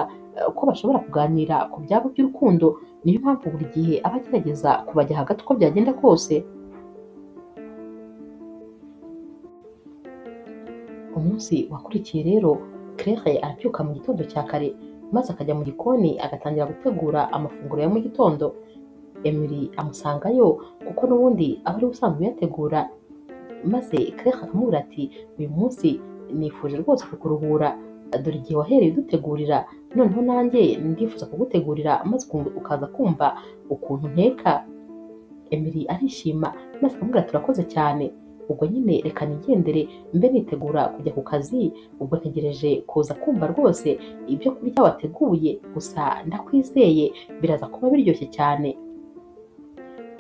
ko bashobora kuganira ku byabo by'urukundo, niyo mpamvu buri gihe aba agerageza kubajya hagati uko byagenda kose. Umunsi wakurikiye rero Claire arabyuka mu gitondo cya kare maze akajya mu gikoni agatangira gutegura amafunguro ya mu gitondo. Emery amusangayo kuko n'ubundi aba ari we usanzwe uyategura, maze Claire akamubwira ati uyu munsi nifuje rwose kukuruhura, dore igihe wahereye udutegurira, noneho nanjye ndifuza kugutegurira maze ukaza kumva ukuntu nteka. Emery arishima maze akamubwira ati urakoze cyane, ubwo nyine reka nigendere mbe nitegura kujya ku kazi, ubwo ntegereje kuza kumva rwose ibyo kurya wateguye, gusa ndakwizeye biraza kuba biryoshye cyane.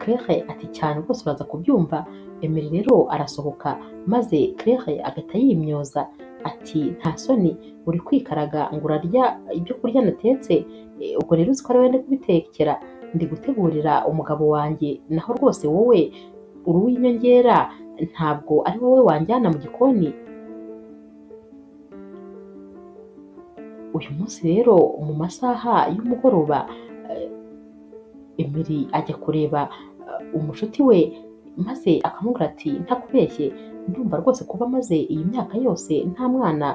Claire ati cyane rwose uraza kubyumva. Emery rero arasohoka maze Claire agahita yimyoza ati nta soni uri kwikaraga ngo urarya ibyo kurya natetse, ubwo rero uzi ko ari wowe ndi kubitekera, ndi gutegurira umugabo wanjye, naho rwose wowe uri uw'inyongera, ntabwo ari wowe wanjyana mu gikoni. Uyu munsi rero mu masaha y'umugoroba Emery ajya kureba umushuti we maze akamubwira ati ntakubeshye, ndumva rwose kuba maze iyi myaka yose nta mwana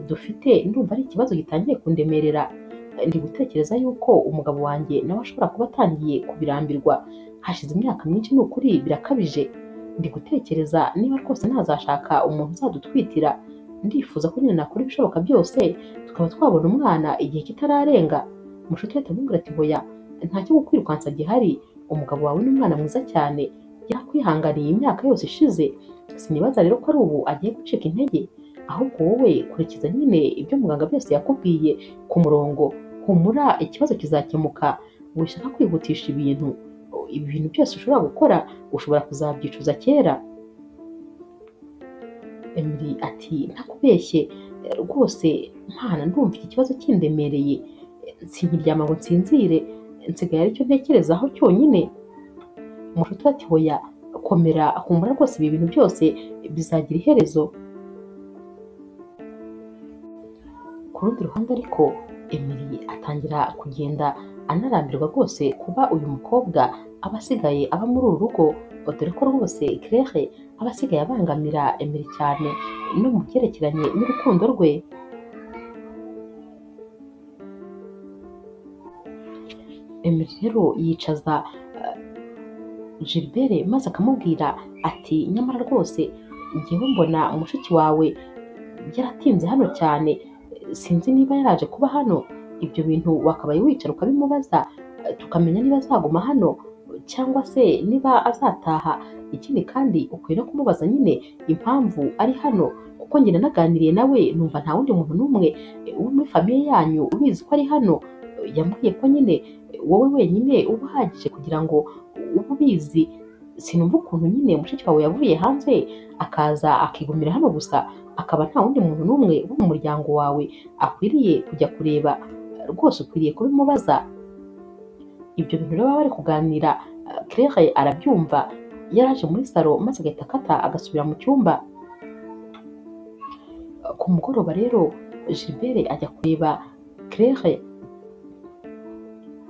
dufite, ndumva ari ikibazo gitangiye kundemerera. Ndi gutekereza yuko umugabo wanjye nawe ashobora kuba atangiye kubirambirwa, hashize imyaka myinshi, ni ukuri birakabije. Ndi gutekereza niba rwose ntazashaka umuntu uzadutwitira, ndifuza ko nyine nakora ibishoboka byose tukaba twabona umwana igihe kitararenga. Umushuti we atamubwira ati hoya, ntacyo gukwirukansa gihari, umugabo wawe ni umwana mwiza cyane, yarakwihanganiye imyaka yose ishize, sinibaza rero ko ari ubu agiye gucika intege, ahubwo wowe kurikiza nyine ibyo muganga byose yakubwiye ku murongo, humura ikibazo kizakemuka, wishaka kwihutisha ibintu byose ushobora gukora ushobora kuzabyicuza kera. Emery ati ntakubeshye rwose mpana, ndumva iki kibazo kindemereye, sinkiryama ngo nsinzire, nsigaye aricyo ntekerezaho cyonyine. Umushuti ati hoya komera, humura rwose ibi bintu byose bizagira iherezo. Ku rundi ruhande ariko Emery atangira kugenda anarambirwa rwose kuba uyu mukobwa aba asigaye aba muri uru rugo, dore ko rwose Claire aba asigaye abangamira Emery cyane no mu byerekeranye n'urukundo rwe. Emery rero yicaza Gilbert maze akamubwira ati nyamara rwose ngewe mbona umushiki wawe yaratinze hano cyane, sinzi niba yaraje kuba hano, ibyo bintu wakabaye wicara ukabimubaza tukamenya niba azaguma hano cyangwa se niba azataha. Ikindi kandi ukwiye no kumubaza nyine impamvu ari hano, kuko njye naganiriye nawe numva nta wundi muntu n'umwe wo muri famiye yanyu ubizi ko ari hano. Yambwiye ko nyine wowe wenyine uba uhagije kugira ngo ube ubizi. Sinumva ukuntu nyine mushiki wawe yavuye hanze akaza akigumira hano gusa, akaba nta wundi muntu n'umwe wo mu muryango wawe akwiriye kujya kureba, rwose ukwiriye kubimubaza. Ibyo bintu rero baba bari kuganira Claire arabyumva, yaraje muri salo maze agahita akata agasubira mu cyumba. Ku mugoroba rero Gilbert ajya kureba Claire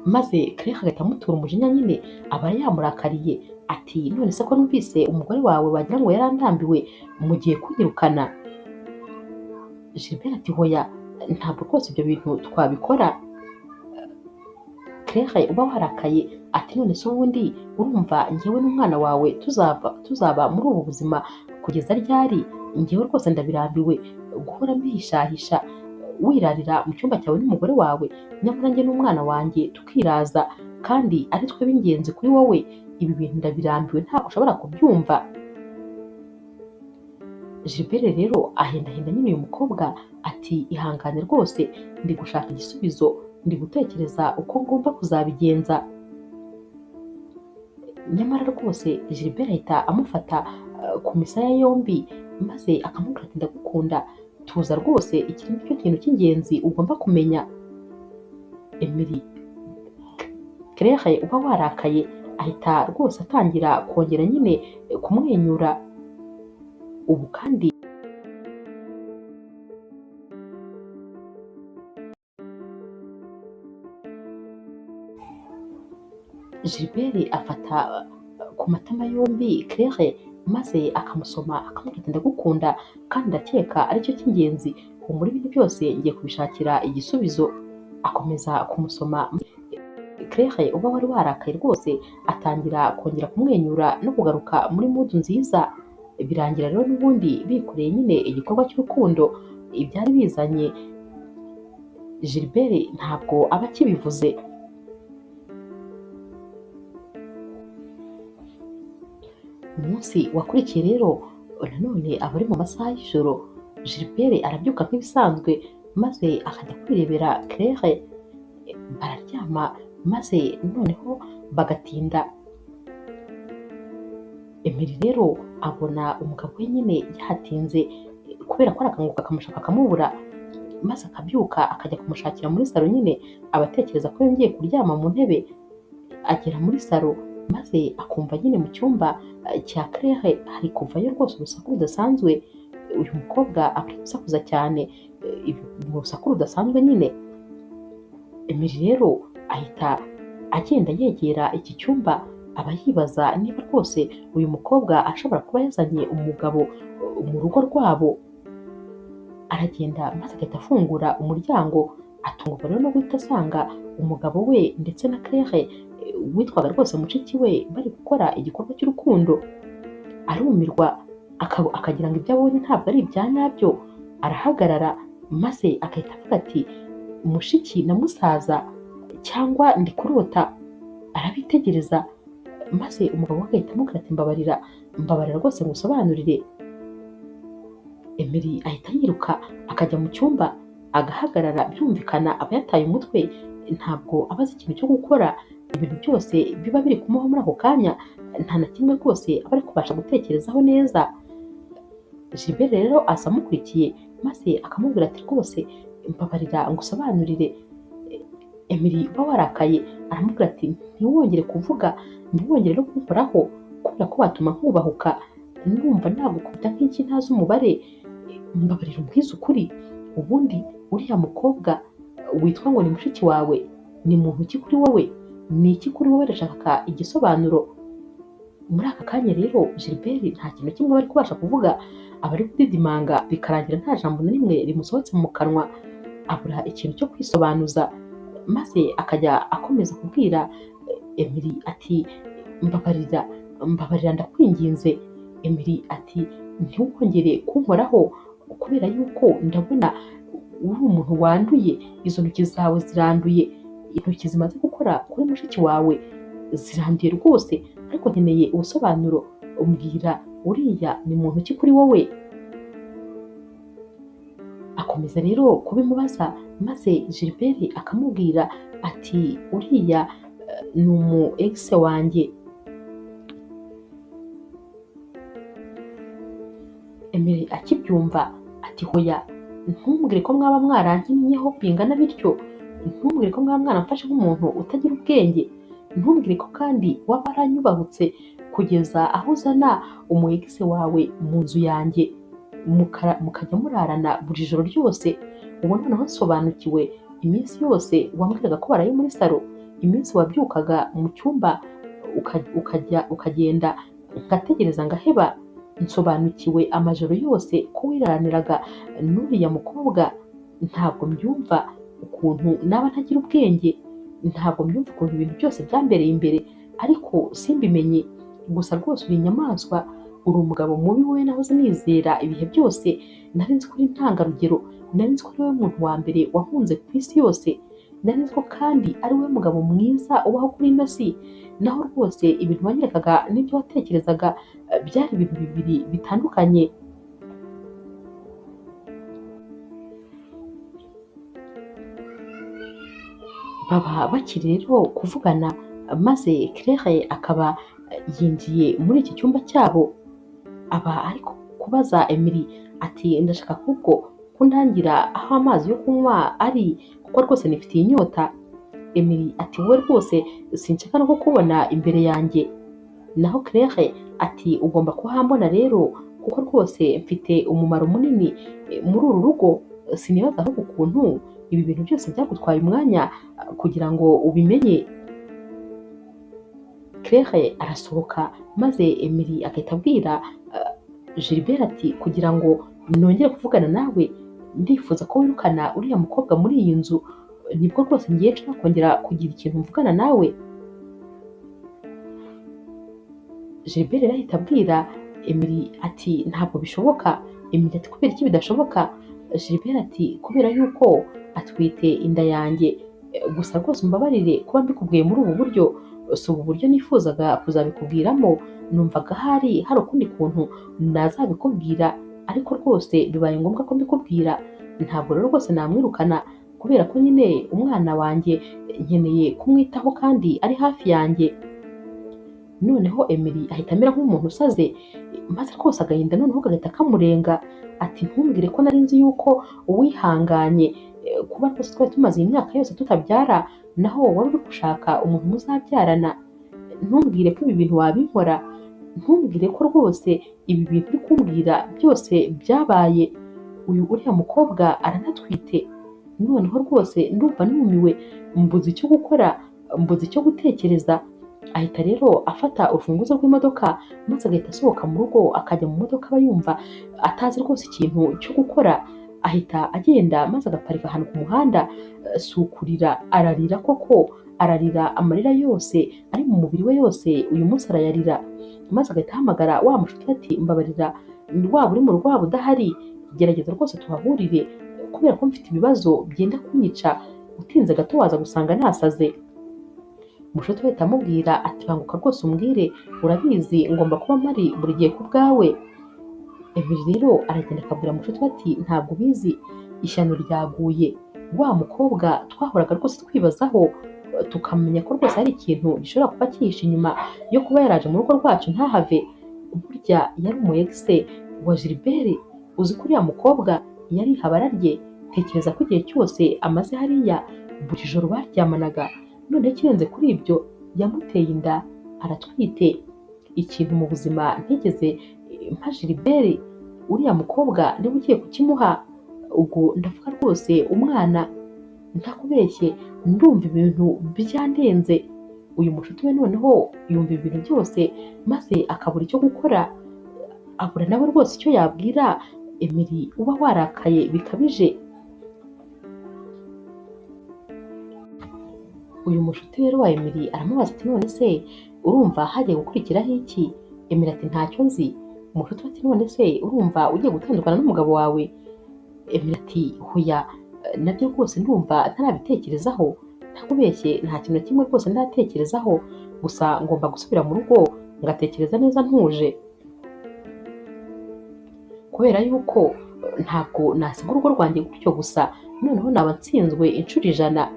maze Claire agahita amutura umujinya, nyine aba yamurakariye ati none se ko numvise umugore wawe wagira ngo yarandambiwe mugiye kunyirukana. Gilbert ati hoya, ntabwo rwose ibyo bintu twabikora. Claire uba warakaye ati none se ubundi urumva njyewe n'umwana wawe tuzaba muri ubu buzima kugeza ryari? Njyewe rwose ndabirambiwe guhora mbihishahisha wirarira mu cyumba cyawe n'umugore wawe, nyamara njye n'umwana wanjye tukiraza kandi ari twe b'ingenzi kuri wowe. Ibi bintu ndabirambiwe, ntabwo ushobora kubyumva. Gilbert rero ahendahenda nyine uyu mukobwa ati ihangane rwose, ndi gushaka igisubizo, ndi gutekereza uko ngomba kuzabigenza. Nyamara rwose Gilbert ahita amufata ku misaya yombi maze akamubwira ati ndagukunda, tuza rwose, iki ni cyo kintu cy'ingenzi ugomba kumenya. Emery Claire uba warakaye ahita rwose atangira kongera nyine kumwenyura. Ubu kandi Gilbert afata ku matama yombi Claire maze akamusoma akamubwira ati ndagukunda kandi ndakeka aricyo cy'ingenzi, humura ibindi byose ngiye kubishakira igisubizo. Akomeza kumusoma. Claire uba wari warakaye rwose atangira kongera kumwenyura no kugaruka muri mudu nziza. Birangira rero n'ubundi bikoreye nyine igikorwa cy'urukundo ibyari bizanye. Gilbert ntabwo aba akibivuze. Umunsi wakurikiye rero nanone aba ari mu masaha y'ijoro. Gilbert arabyuka nk'ibisanzwe maze akajya kwirebera Claire, bararyama maze noneho bagatinda. Emily rero abona umugabo we nyine yahatinze kubera ko arakanguka akamushaka akamubura, maze akabyuka akajya kumushakira muri salo nyine abatekereza ko yongeye kuryama mu ntebe. Agera muri salo maze akumva nyine mu cyumba cya Claire hari kuvayo rwose urusaku rudasanzwe. Uyu mukobwa akwiye gusakuza cyane mu rusaku rudasanzwe nyine. Emily rero ahita agenda yegera iki cyumba, aba yibaza niba rwose uyu mukobwa ashobora kuba yazanye umugabo mu rugo rwabo. Aragenda maze agahita afungura umuryango, atungurwa rero no guhita asanga umugabo we ndetse na Claire witwaga rwose mushiki we bari gukora igikorwa cy'urukundo. Arumirwa akagira ngo ibyo abonye ntabwo ari ibya nyabyo. Arahagarara maze agahita avuga ati mushiki na musaza cyangwa ndi kurota. Arabitegereza maze umugabo we agahita amubwira ati mbabarira rwose ngusobanurire. Emily ahita yiruka akajya mu cyumba agahagarara, byumvikana aba yataye umutwe, ntabwo aba azi ikintu cyo gukora. Ibintu byose biba biri kumuha muri ako kanya nta na kimwe rwose aba ari kubasha gutekerezaho neza. Gilbert rero aza amukurikiye maze akamubwira ati rwose mbabarira ngusobanurire. Emily uba warakaye aramubwira ati ntiwongere kuvuga, ntiwongere no kunkoraho kubera ko watuma nkubahuka, numva nagukubita nk'iki ntazi umubare. Mbabarira umbwize ukuri, ubundi uriya mukobwa witwa ngo ni mushiki wawe ni muntu ki kuri wowe? Ni iki kuri wowe? Ndashaka igisobanuro. Muri aka kanya rero Gilbert nta kintu kimwe bari kubasha kuvuga, aba ari kudidimanga bikarangira nta jambo na rimwe rimusohotse mu kanwa. Abura ikintu cyo kwisobanuza maze akajya akomeza kubwira Emily ati mbabarira ndakwinginze. Emily ati ntiwongere kunkoraho kubera yuko ndabona uri umuntu wanduye, izo ntoki zawe ziranduye, intoki zimaze gukora kuri mushiki wawe ziranduye rwose, ariko nkeneye ubusobanuro, umbwira uriya ni muntu ki kuri wowe? Akomeza rero kubimubaza maze Gilbert akamubwira ati uriya ni umu ex wanjye. Emily akibyumva ati hoya, ntumbwire ko mwaba mwarankinyeho bingana bityo, ntumbwire ko mwaba mwaramfashe nk'umuntu utagira ubwenge, ntumbwire ko kandi waba waranyubahutse kugeza aho uzana umu ex wawe mu nzu yanjye mukajya murarana buri joro ryose. Ubu noneho nsobanukiwe iminsi yose wambwiraga ko baraye muri salo, iminsi wabyukaga mu cyumba ukagenda ngategereza ngaheba. Nsobanukiwe amajoro yose ko wiraraniraga n'uriya mukobwa. Ntabwo mbyumva ukuntu naba ntagira ubwenge, ntabwo mbyumva ukuntu ibintu byose byambereye imbere ariko simbimenye. Gusa rwose uri inyamaswa, uri umugabo mubi wowe nahoze nizera ibihe byose. Nari nzi ko uri intangarugero, nari nzi ko ari wowe muntu wa mbere wahunze ku isi yose, nari nzi ko kandi ari wowe mugabo mwiza ubaho kuri ino si. Naho rwose ibintu wanyerekaga n'ibyo watekerezaga byari ibintu bibiri bitandukanye. Baba bakiri rero kuvugana maze Claire akaba yinjiye muri iki cyumba cyabo. Aba ariko kubaza Emily ati ndashaka ahubwo ko ndangira aho amazi yo kunywa ari kuko rwose nifitiye inyota. Emily ati wowe rwose sinshaka no kukubona imbere yanjye. Naho Claire ati ugomba kuhambona rero kuko rwose mfite umumaro munini muri uru rugo. Sinibaza ahubwo ukuntu ibi bintu byose byagutwaye umwanya kugira ngo ubimenye. Claire arasohoka maze Emily agahita abwira Gilbert ati kugira ngo nongere kuvugana nawe ndifuza ko wirukana uriya mukobwa muri iyi nzu, nibwo rwose ngiye nshaka kongera kugira ikintu mvugana nawe. Gilbert rero ahita abwira Emily ati ntabwo bishoboka. Emily ati kubera iki bidashoboka? Gilbert ati kubera yuko atwite inda yanjye. Gusa rwose umbabarire kuba mbikubwiye muri ubu buryo, si ubu buryo nifuzaga kuzabikubwiramo, numvaga hari ukundi kuntu nazabikubwira, ariko rwose bibaye ngombwa ko mbikubwira. Ntabwo rero rwose namwirukana kubera ko nyine umwana wanjye nkeneye kumwitaho kandi ari hafi yanjye. Noneho Emily ahita amera nk'umuntu usaze, maze rwose agahinda noneho kagahita kamurenga. Ati ntumbwire ko nari nzi yuko uwihanganye kuba rwose twari tumaze iyi myaka yose tutabyara, naho wari uri gushaka umuntu muzabyarana. Ntumbwire ko ibi bintu wabinkora, ntumbwire ko rwose ibi bintu uri kumbwira byose byabaye. Uriya mukobwa aranatwite. Noneho rwose ndumva numiwe, mbuze icyo gukora, mbuze icyo gutekereza. Ahita rero afata urufunguzo rw'imodoka maze agahita asohoka mu rugo akajya mu modoka aba yumva atazi rwose ikintu cyo gukora. Ahita agenda maze agaparika ahantu ku muhanda, sukurira ararira koko, ararira amarira yose ari mu mubiri we yose uyu munsi arayarira. Maze agahita ahamagara wa mushuti ati mbabarira, waba uri mu rugo waba udahari, gerageza rwose tuhahurire kubera ko mfite ibibazo byenda kunyica, utinze gato waza gusanga nasaze. Mushuti we ahita amubwira ati banguka rwose umbwire, urabizi ngomba kuba mpari buri gihe ku bwawe. Emily rero aragenda akabwira mushuti we ati ntabwo ubizi, ishyano ryaguye. Wa mukobwa twahoraga rwose twibazaho tukamenya ko rwose hari ikintu gishobora kuba cyihishe inyuma yo kuba yaraje mu rugo rwacu ntahave, burya yari umu ex wa Gilbert. Uzi ko uriya mukobwa yari ihabara rye, tekereza ko igihe cyose amaze hariya buri joro baryamanaga. None kirenze kuri ibyo yamuteye inda, aratwite. Ikintu mu buzima ntigeze mpa Gilbert, uriya mukobwa niba ugiye kukimuha, ubwo ndavuga rwose umwana, ntakubeshye ndumva ibintu byandenze. Uyu mushuti we noneho yumva ibintu byose maze akabura icyo gukora, abura nawe rwose icyo yabwira Emily uba warakaye bikabije. Uyu mushuti rero wa Emily aramubaza ati none se urumva hagiye gukurikiraho iki? Emily ati ntacyo nzi. Umushuti ati none se urumva ugiye gutandukana n'umugabo wawe? Emily ati hoya, nabyo rwose ndumva ntarabitekerezaho, ntakubeshye nta kintu na kimwe rwose ndatekerezaho, gusa ngomba gusubira mu rugo ngatekereza neza ntuje, kubera yuko ntabwo nasiga urugo rwanjye gutyo gusa, noneho naba nsinzwe inshuro 100.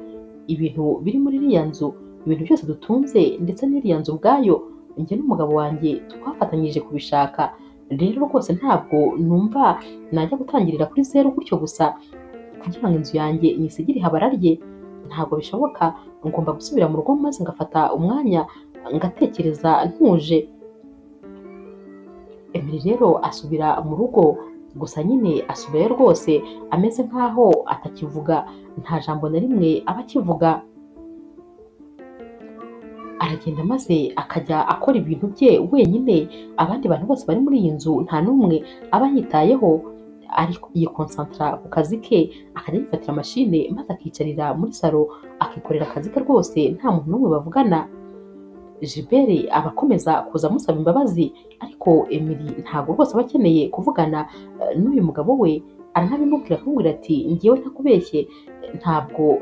Ibintu biri muri iriya nzu, ibintu byose dutunze ndetse n'iriya nzu ubwayo, njye n'umugabo wanjye twafatanyije kubishaka. Rero rwose ntabwo numva najya gutangirira kuri zeru gutyo gusa kugira ngo inzu yanjye nyisigire ihabara rye, ntabwo bishoboka. Ngomba gusubira mu rugo maze ngafata umwanya ngatekereza ntuje. Emily rero asubira mu rugo, gusa nyine asubirayo rwose ameze nkaho atakivuga, nta jambo na rimwe aba akivuga. Aragenda maze akajya akora ibintu bye wenyine, abandi bantu bose bari muri iyi nzu nta n'umwe aba yitayeho, ariko yikonsantra ku kazi ke, akajya yifatira mashine maze akicarira muri salo akikorera akazi ke rwose nta muntu n'umwe bavugana. Gilbert aba akomeza kuza amusaba imbabazi, ariko Emily ntabwo rwose aba akeneye kuvugana n'uyu mugabo we. Aranabimubwira akamubwira ati ngewe ntakubeshye, ntabwo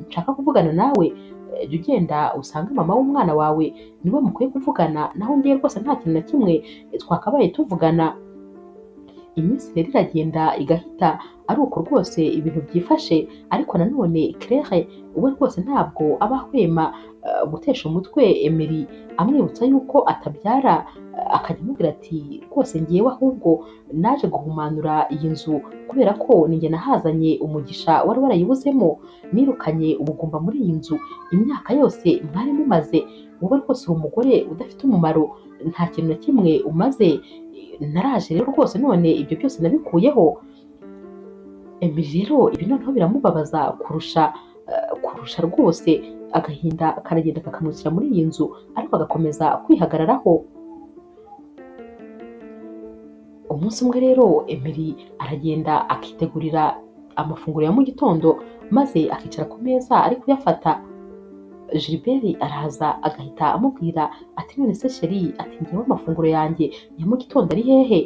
nshaka kuvugana nawe, jya ugenda usange mama w'umwana wawe niwe mukwiye kuvugana, naho ngewe rwose nta kintu na kimwe twakabaye tuvugana. Iminsi rero iragenda igahita, ari uko rwose ibintu byifashe, ariko nanone Claire we rwose ntabwo aba ahwema gutesha umutwe Emery amwibutsa yuko atabyara, akajya amubwira ati rwose ngewe ahubwo naje guhumanura iyi nzu kubera ko ninjye nahazanye umugisha wari warayibuzemo, nirukanye ubugumba muri iyi nzu imyaka yose mwari mumaze, wowe rwose uri umugore udafite umumaro, nta kintu na kimwe umaze, naraje rero rwose none ibyo byose nabikuyeho. Emery rero ibi noneho biramubabaza kurusha rwose, agahinda karagenda kakamukira muri iyi nzu ariko agakomeza kwihagararaho. Umunsi umwe rero Emery aragenda akitegurira amafunguro ya mu gitondo maze akicara ku meza ari kuyafata. Gilbert araza agahita amubwira ati none se chérie, ati ngewe amafunguro yanjye ya mu gitondo ari hehe?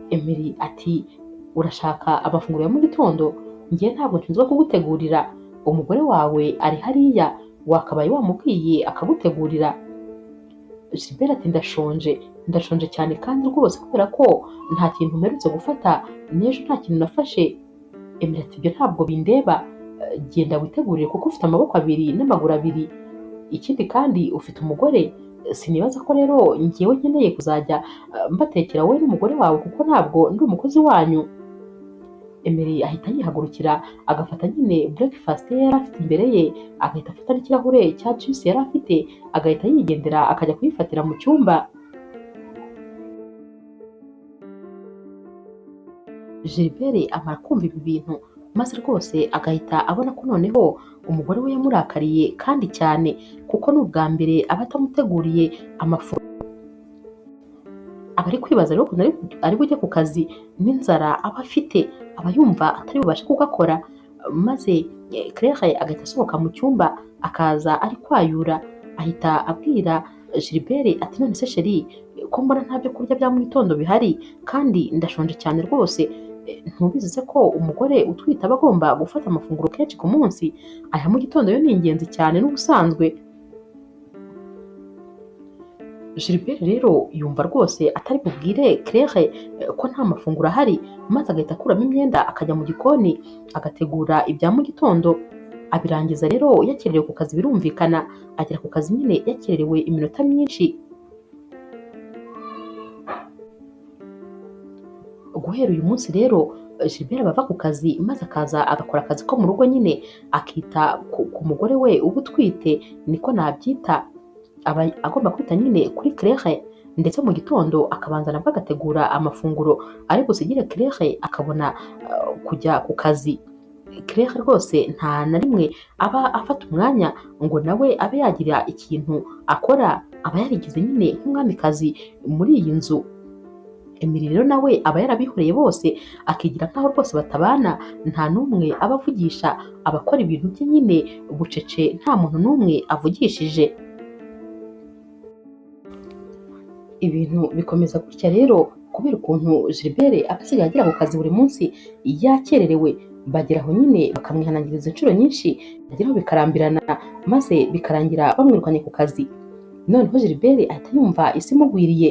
Emery ati urashaka amafunguro ya mu gitondo? Ngewe ntabwo nshinzwe kugutegurira, umugore wawe ari hariya, wakabaye wamubwiye akagutegurira. Gilbert ati ndashonje cyane kandi rwose kubera ko nta kintu mperutse gufata, n'ejo nta kintu nafashe. Emery ati ibyo ntabwo bindeba, genda witegurire kuko ufite amaboko abiri n'amaguru abiri, ikindi kandi ufite umugore, sinibaza ko rero ngewe nkeneye kuzajya mbatekera wowe n'umugore wawe kuko ntabwo ndi umukozi wanyu. Emery ahita yihagurukira agafata nyine breakfast ye yari afite imbere ye, agahita afata n'ikirahure cya juice yari afite, agahita yigendera akajya kuyifatira mu cyumba. Gilbert amara kumva ibi bintu maze rwose agahita abona ko noneho umugore we yamurakariye kandi cyane, kuko ni ubwa mbere aba atamuteguriye amafunguro. Aba ari kwibaza rero ukuntu ari bujye ku kazi n'inzara aba afite, aba yumva atari bubashe kugakora, maze Claire agahita asohoka mu cyumba akaza ari kwayura, ahita abwira Gilbert ati none se chérie, ko mbona nta byo kurya bya mu gitondo bihari kandi ndashonje cyane rwose, ntubizi se ko umugore utwite aba agomba gufata amafunguro kenshi ku munsi? Aya mu gitondo yo ni ingenzi cyane n'ubusanzwe. Gilbert rero yumva rwose atari bubwire Claire ko nta mafunguro ahari, maze agahita akuramo imyenda akajya mu gikoni agategura ibya mu gitondo. Abirangiza rero yakererewe ku kazi, birumvikana agera ku kazi nyine yakererewe iminota myinshi. Guhera uyu munsi rero Gilbert aba ava ku kazi maze akaza agakora akazi ko mu rugo nyine, akita ku mugore we uba utwite, niko nabyita. Aba agomba kwita nyine kuri Claire, ndetse mu gitondo akabanza nabwo agategura amafunguro ari busigire Claire akabona kujya ku kazi. Claire rwose nta na rimwe aba afata umwanya ngo nawe abe yagira ikintu akora, aba yarigize nyine nk'umwamikazi muri iyi nzu. Emery rero nawe aba yarabihoreye bose, akigira nkaho rwose batabana, nta n'umwe aba avugisha, abakora ibintu bye nyine bucece, nta muntu n'umwe avugishije. Ibintu bikomeza gutya rero kubera ukuntu Gilbert aba asigaye agera ku kazi buri munsi yakererewe. Bagera aho nyine bakamwihanangiriza inshuro nyinshi, bageraho bikarambirana maze bikarangira bamwirukanye ku kazi. Noneho Gilbert ahita yumva isi imugwiriye,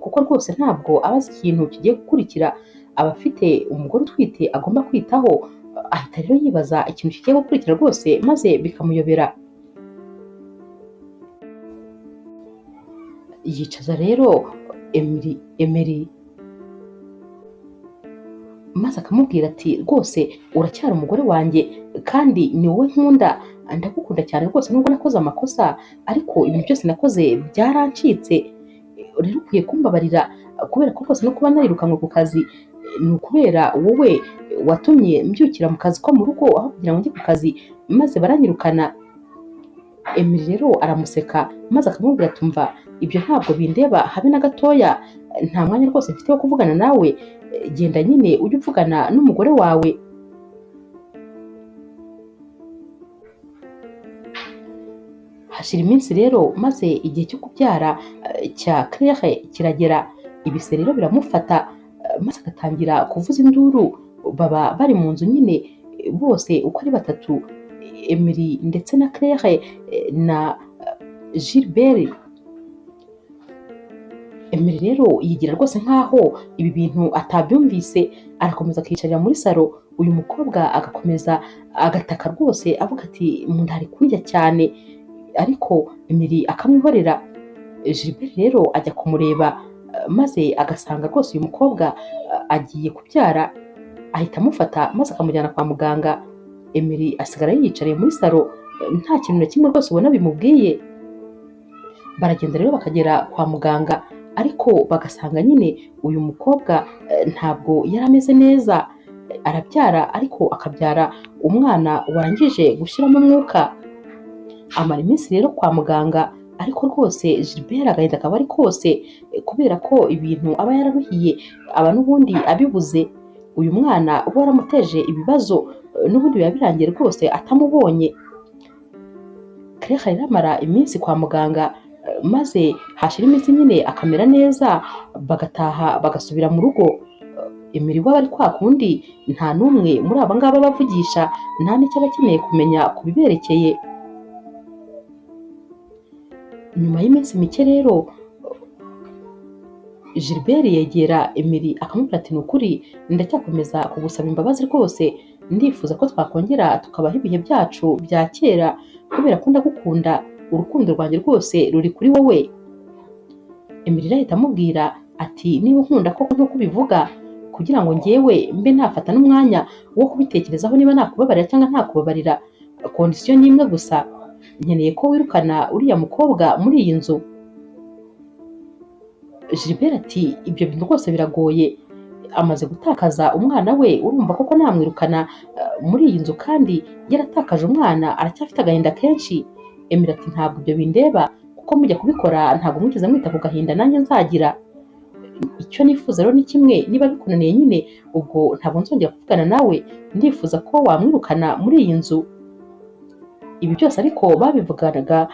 kuko rwose ntabwo aba azi ikintu kigiye gukurikira. Aba afite umugore utwite agomba kwitaho, ahita rero yibaza ikintu kigiye gukurikira rwose maze bikamuyobera. Yicaza rero Emery maze akamubwira ati rwose uracyari umugore wanjye kandi ni wowe nkunda, ndagukunda cyane rwose nubwo nakoze amakosa, ariko ibintu byose nakoze byarancitse, rero ukwiye kumbabarira kubera ko rwose no kuba narirukanwe ku kazi ni ukubera wowe watumye mbyukira mu kazi ko mu rugo aho kugira ngo njye ku kazi, maze baranyirukana. Emery rero aramuseka maze akamubwira ati umva, ibyo ntabwo bindeba habe na gatoya, nta mwanya rwose mfite wo kuvugana nawe, genda nyine ujye uvugana n'umugore wawe. Hashira iminsi rero maze igihe cyo kubyara cya Claire kiragera, ibise rero biramufata maze agatangira kuvuza induru. Baba bari mu nzu nyine bose uko ari batatu, Emery ndetse na Claire na Gilbert. Emery rero yigira rwose nk'aho ibi bintu atabyumvise, arakomeza akiyicarira muri salo, uyu mukobwa agakomeza agataka rwose avuga ati mu nda hari kundya cyane, ariko Emery akamwihorera. Gilbert rero ajya kumureba maze agasanga rwose uyu mukobwa agiye kubyara, ahita amufata maze akamujyana kwa muganga. Emery asigara yiyicariye muri salo nta kintu na kimwe rwose ubona bimubwiye. Baragenda rero bakagera kwa muganga, ariko bagasanga nyine uyu mukobwa ntabwo yari ameze neza, arabyara ariko akabyara umwana warangije gushyiramo umwuka. Amara iminsi rero kwa muganga, ariko rwose Gilbert agahinda akaba ari kose kubera ko ibintu aba yararuhiye aba n'ubundi abibuze. Uyu mwana uba waramuteje ibibazo n'ubundi biba birangiye rwose atamubonye. Claire rero amara iminsi kwa muganga, maze hashira iminsi nyine akamera neza, bagataha bagasubira mu rugo. Emery waba ari kwa kundi nta n'umwe muri aba ngaba bavugisha, nta n'icyo aba akeneye kumenya ku biberekeye. Nyuma y'iminsi mike rero Gilbert yegera Emery akamubwira ati ni ukuri ndacyakomeza kugusaba imbabazi rwose, ndifuza ko twakongera tukabaho ibihe byacu bya kera kubera ko ndagukunda, urukundo rwanjye rwose ruri kuri wowe. Emery ahita amubwira ati niba unkunda koko nk'uko ubivuga, kugira ngo njyewe mbe nafata n'umwanya wo kubitekerezaho niba nakubabarira cyangwa ntakubabarira, kondisiyo ni imwe gusa, nkeneye ko wirukana uriya mukobwa muri iyi nzu. Gilbert ati ibyo bintu rwose biragoye, amaze gutakaza umwana we, urumva koko namwirukana muri iyi nzu kandi yaratakaje umwana, aracyafite agahinda kenshi. Emery ati ntabwo ibyo bindeba, kuko mujya kubikora ntabwo mwigeze mwita ku gahinda nanjye nzagira. Icyo nifuza rero ni kimwe, niba bikunaniye nyine ubwo ntabwo nzongera kuvugana nawe, ndifuza ko wamwirukana muri iyi nzu. Ibi byose ariko babivuganaga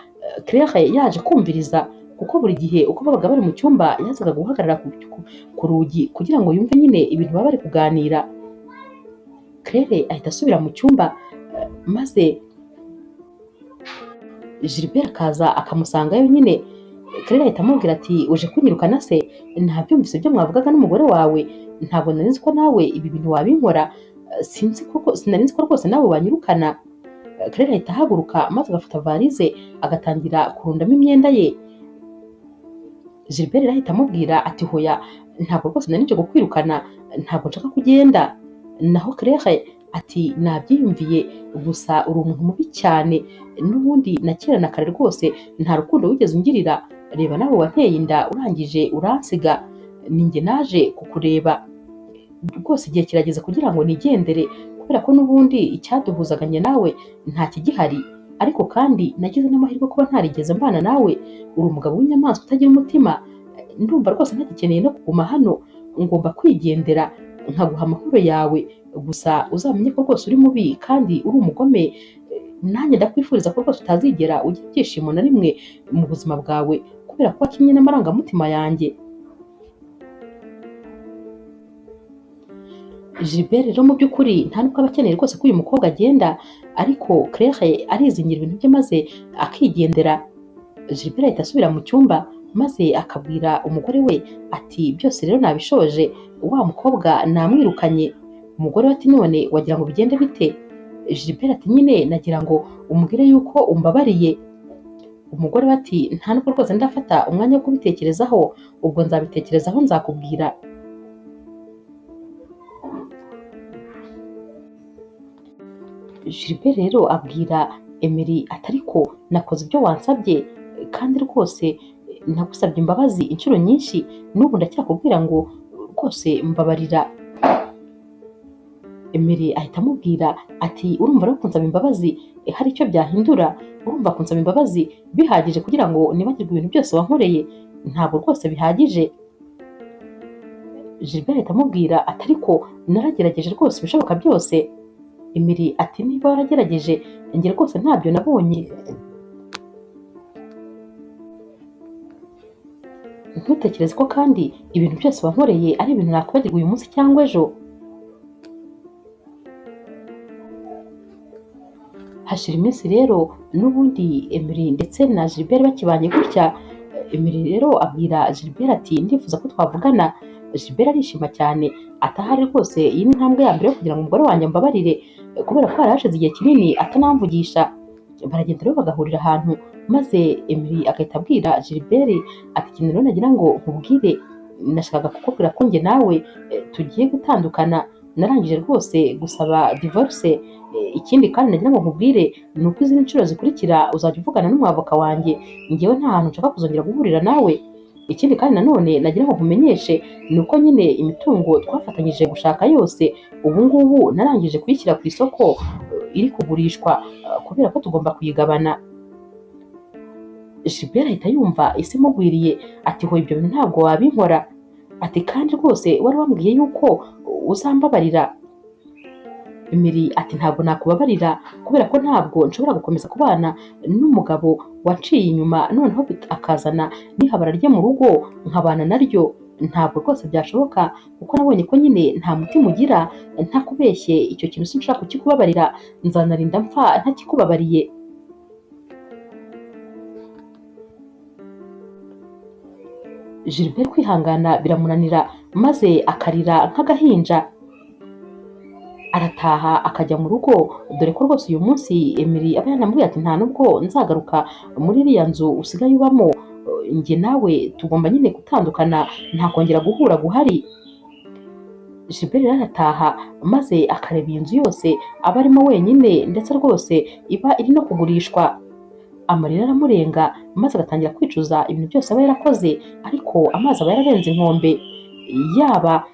Claire yaje kumviriza, kuko buri gihe uko babaga bari mu cyumba yazaga guhagarara ku rugi kugira ngo yumve nyine ibintu baba bari kuganira. Claire ahita asubira mu cyumba, maze Gilbert akaza akamusangayo nyine. Claire ahita amubwira ati uje kunyirukana se? Ntabyumvise ibyo mwavugaga n'umugore wawe? Ntabwo nari nzi ko nawe ibi bintu wabinkora, sinari nzi ko rwose nawe wanyirukana. Claire ahita ahaguruka maze agafata varize agatangira kurundamo imyenda ye. Gilbert ahita amubwira ati hoya, ntabwo rwose nari nje kukwirukana, ntabwo nshaka kugenda. Naho Claire ati nabyiyumviye, gusa uri umuntu mubi cyane, n'ubundi na kera na kare rwose nta rukundo wigeze ungirira, reba nawe wanteye inda urangije uransiga, ninjye naje kukureba rwose, igihe kirageze kugira ngo nigendere, kubera ko n'ubundi icyaduhuzaga njye nawe nta kigihari. Ariko kandi nagize n'amahirwe kuba ntarigeze mbana nawe, uri umugabo w'inyamaswa utagira umutima, ndumva rwose ntagikeneye no kuguma hano, ngomba kwigendera nkaguha amahoro yawe, gusa uzamenye ko rwose uri mubi kandi uri umugome. Nanjye ndakwifuriza ko rwose utazigera ugira ibyishimo na rimwe mu buzima bwawe, kubera ko wakinnye n'amarangamutima yanjye. Gilbert rero mu by'ukuri nta nubwo aba akeneye rwose ko uyu mukobwa agenda, ariko Claire arizingira ibintu bye maze akigendera. Gilbert ahita asubira mu cyumba maze akabwira umugore we ati byose rero nabishoje, wa mukobwa namwirukanye. Umugore we ati none wagira ngo bigende bite? Gilbert ati nyine nagira ngo umubwire yuko umbabariye. Umugore we ati nta nubwo rwose ndafata umwanya wo kubitekerezaho, ubwo nzabitekerezaho nzakubwira. Gilbert rero abwira Emery ati ariko nakoze ibyo wansabye, kandi rwose nagusabye imbabazi inshuro nyinshi, n'ubu ndacyakubwira ngo rwose mbabarira. Emery ahita amubwira ati urumva rero kunsaba imbabazi hari icyo byahindura? Urumva kunsaba imbabazi bihagije kugira ngo nibagirwe ibintu byose wankoreye? Ntabwo rwose bihagije. Gilbert ahita amubwira ati ariko naragerageje rwose ibishoboka byose. Emery ati niba waragerageje, njye rwose ntabyo nabonye. Ntutekereze ko kandi ibintu byose wankoreye ari ibintu nakwibagirwa uyu munsi cyangwa ejo. Hashira iminsi rero n'ubundi Emery ndetse na Gilbert bakibanye gutya, Emery rero abwira Gilbert ati ndifuza ko twavugana. Gilbert arishima cyane atahari rwose, iyi ni intambwe ya mbere yo kugira ngo umugore wanjye ambabarire kubera ko hari hashize igihe kinini atanamvugisha. Baragenda rero bagahurira ahantu, maze Emery agahita abwira Gilbert ati ikintu rero nagira ngo nkubwire, nashakaga kukubwira ko njye nawe tugiye gutandukana, narangije rwose gusaba divorce. Ikindi kandi nagira ngo nkubwire ni uko izindi nshuro zikurikira uzajya uvugana n'umwavoka wanjye, njyewe nta hantu nshaka kuzongera guhurira nawe. Ikindi kandi nanone nagira ngo nkumenyeshe ni uko nyine imitungo twafatanyije gushaka yose ubu ngubu narangije kuyishyira ku isoko, iri kugurishwa kubera ko tugomba kuyigabana. Gilbert ahita yumva isi imugwiriye ati ho ibyo bintu ntabwo wabinkora, ati kandi rwose wari wambwiye yuko uzambabarira. Emery ati ntabwo nakubabarira kubera ko ntabwo nshobora gukomeza kubana n'umugabo wanciye inyuma noneho akazana n'ihabara rye mu rugo nkabana naryo, ntabwo rwose byashoboka kuko nabonye ko nyine nta mutima ugira. Ntakubeshye icyo kintu sinshaka kukikubabarira, nzanarinda mpfa ntakikubabariye. Gilbert kwihangana biramunanira maze akarira nk'agahinja, arataha akajya mu rugo, dore ko rwose uyu munsi Emery aba yanambwiye ati nta nubwo nzagaruka muri iriya nzu usigaye ubamo, njye nawe tugomba nyine gutandukana, nta kongera guhura guhari. Gilbert rero arataha maze akareba iyi nzu yose aba arimo wenyine, ndetse rwose iba iri no kugurishwa. Amarira aramurenga maze agatangira kwicuza ibintu byose aba yarakoze, ariko amazi aba yararenze inkombe. Yaba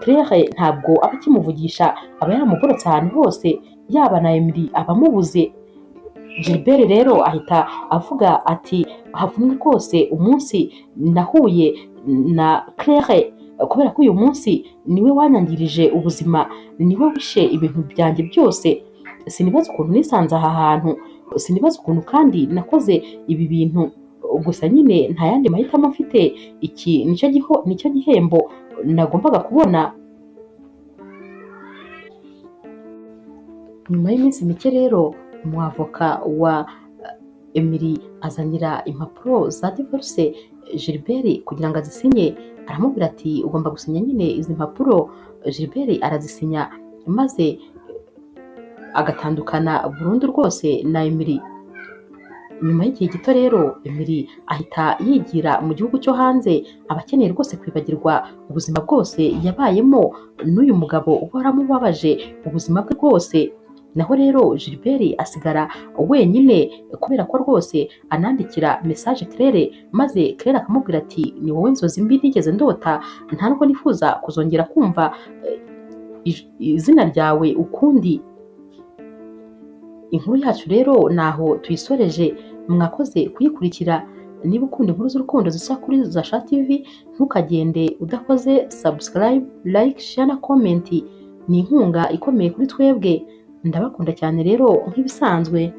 Claire ntabwo aba akimuvugisha, aba yaramugorotse ahantu hose, yaba na Emery aba amubuze. Gilbert rero ahita avuga ati havumwe rwose umunsi nahuye na Claire, kubera ko uyu munsi niwe wanyangirije ubuzima, niwe wishe ibintu byanjye byose. Sinibaza ukuntu nisanze aha hantu, sinibaza ukuntu kandi nakoze ibi bintu, gusa nyine nta yandi mahitamo mfite, iki nicyo gihembo nagombaga kubona. Nyuma y'iminsi mike rero umwavoka wa Emery azanira impapuro za divorce Gilbert kugira ngo azisinye, aramubwira ati ugomba gusinya nyine izi mpapuro. Gilbert arazisinya maze agatandukana burundu rwose na Emery. Nyuma y'igihe gito rero Emery ahita yigira mu gihugu cyo hanze, aba akeneye rwose kwibagirwa ubuzima bwose yabayemo n'uyu mugabo waramubabaje ubuzima bwe bwose. Naho rero Gilbert asigara wenyine kubera ko rwose anandikira message Claire, maze Claire akamubwira ati ni wowe nzozi mbi nigeze ndota, nta nubwo nifuza kuzongera kumva izina ryawe ukundi. Inkuru yacu rero naho tuyisoreje, mwakoze kuyikurikira. Niba ukunda inkuru z'urukundo zisa kuri Zasha TV, ntukagende udakoze subscribe, like, share na comment. Ni inkunga ikomeye kuri twebwe. Ndabakunda cyane rero nk'ibisanzwe.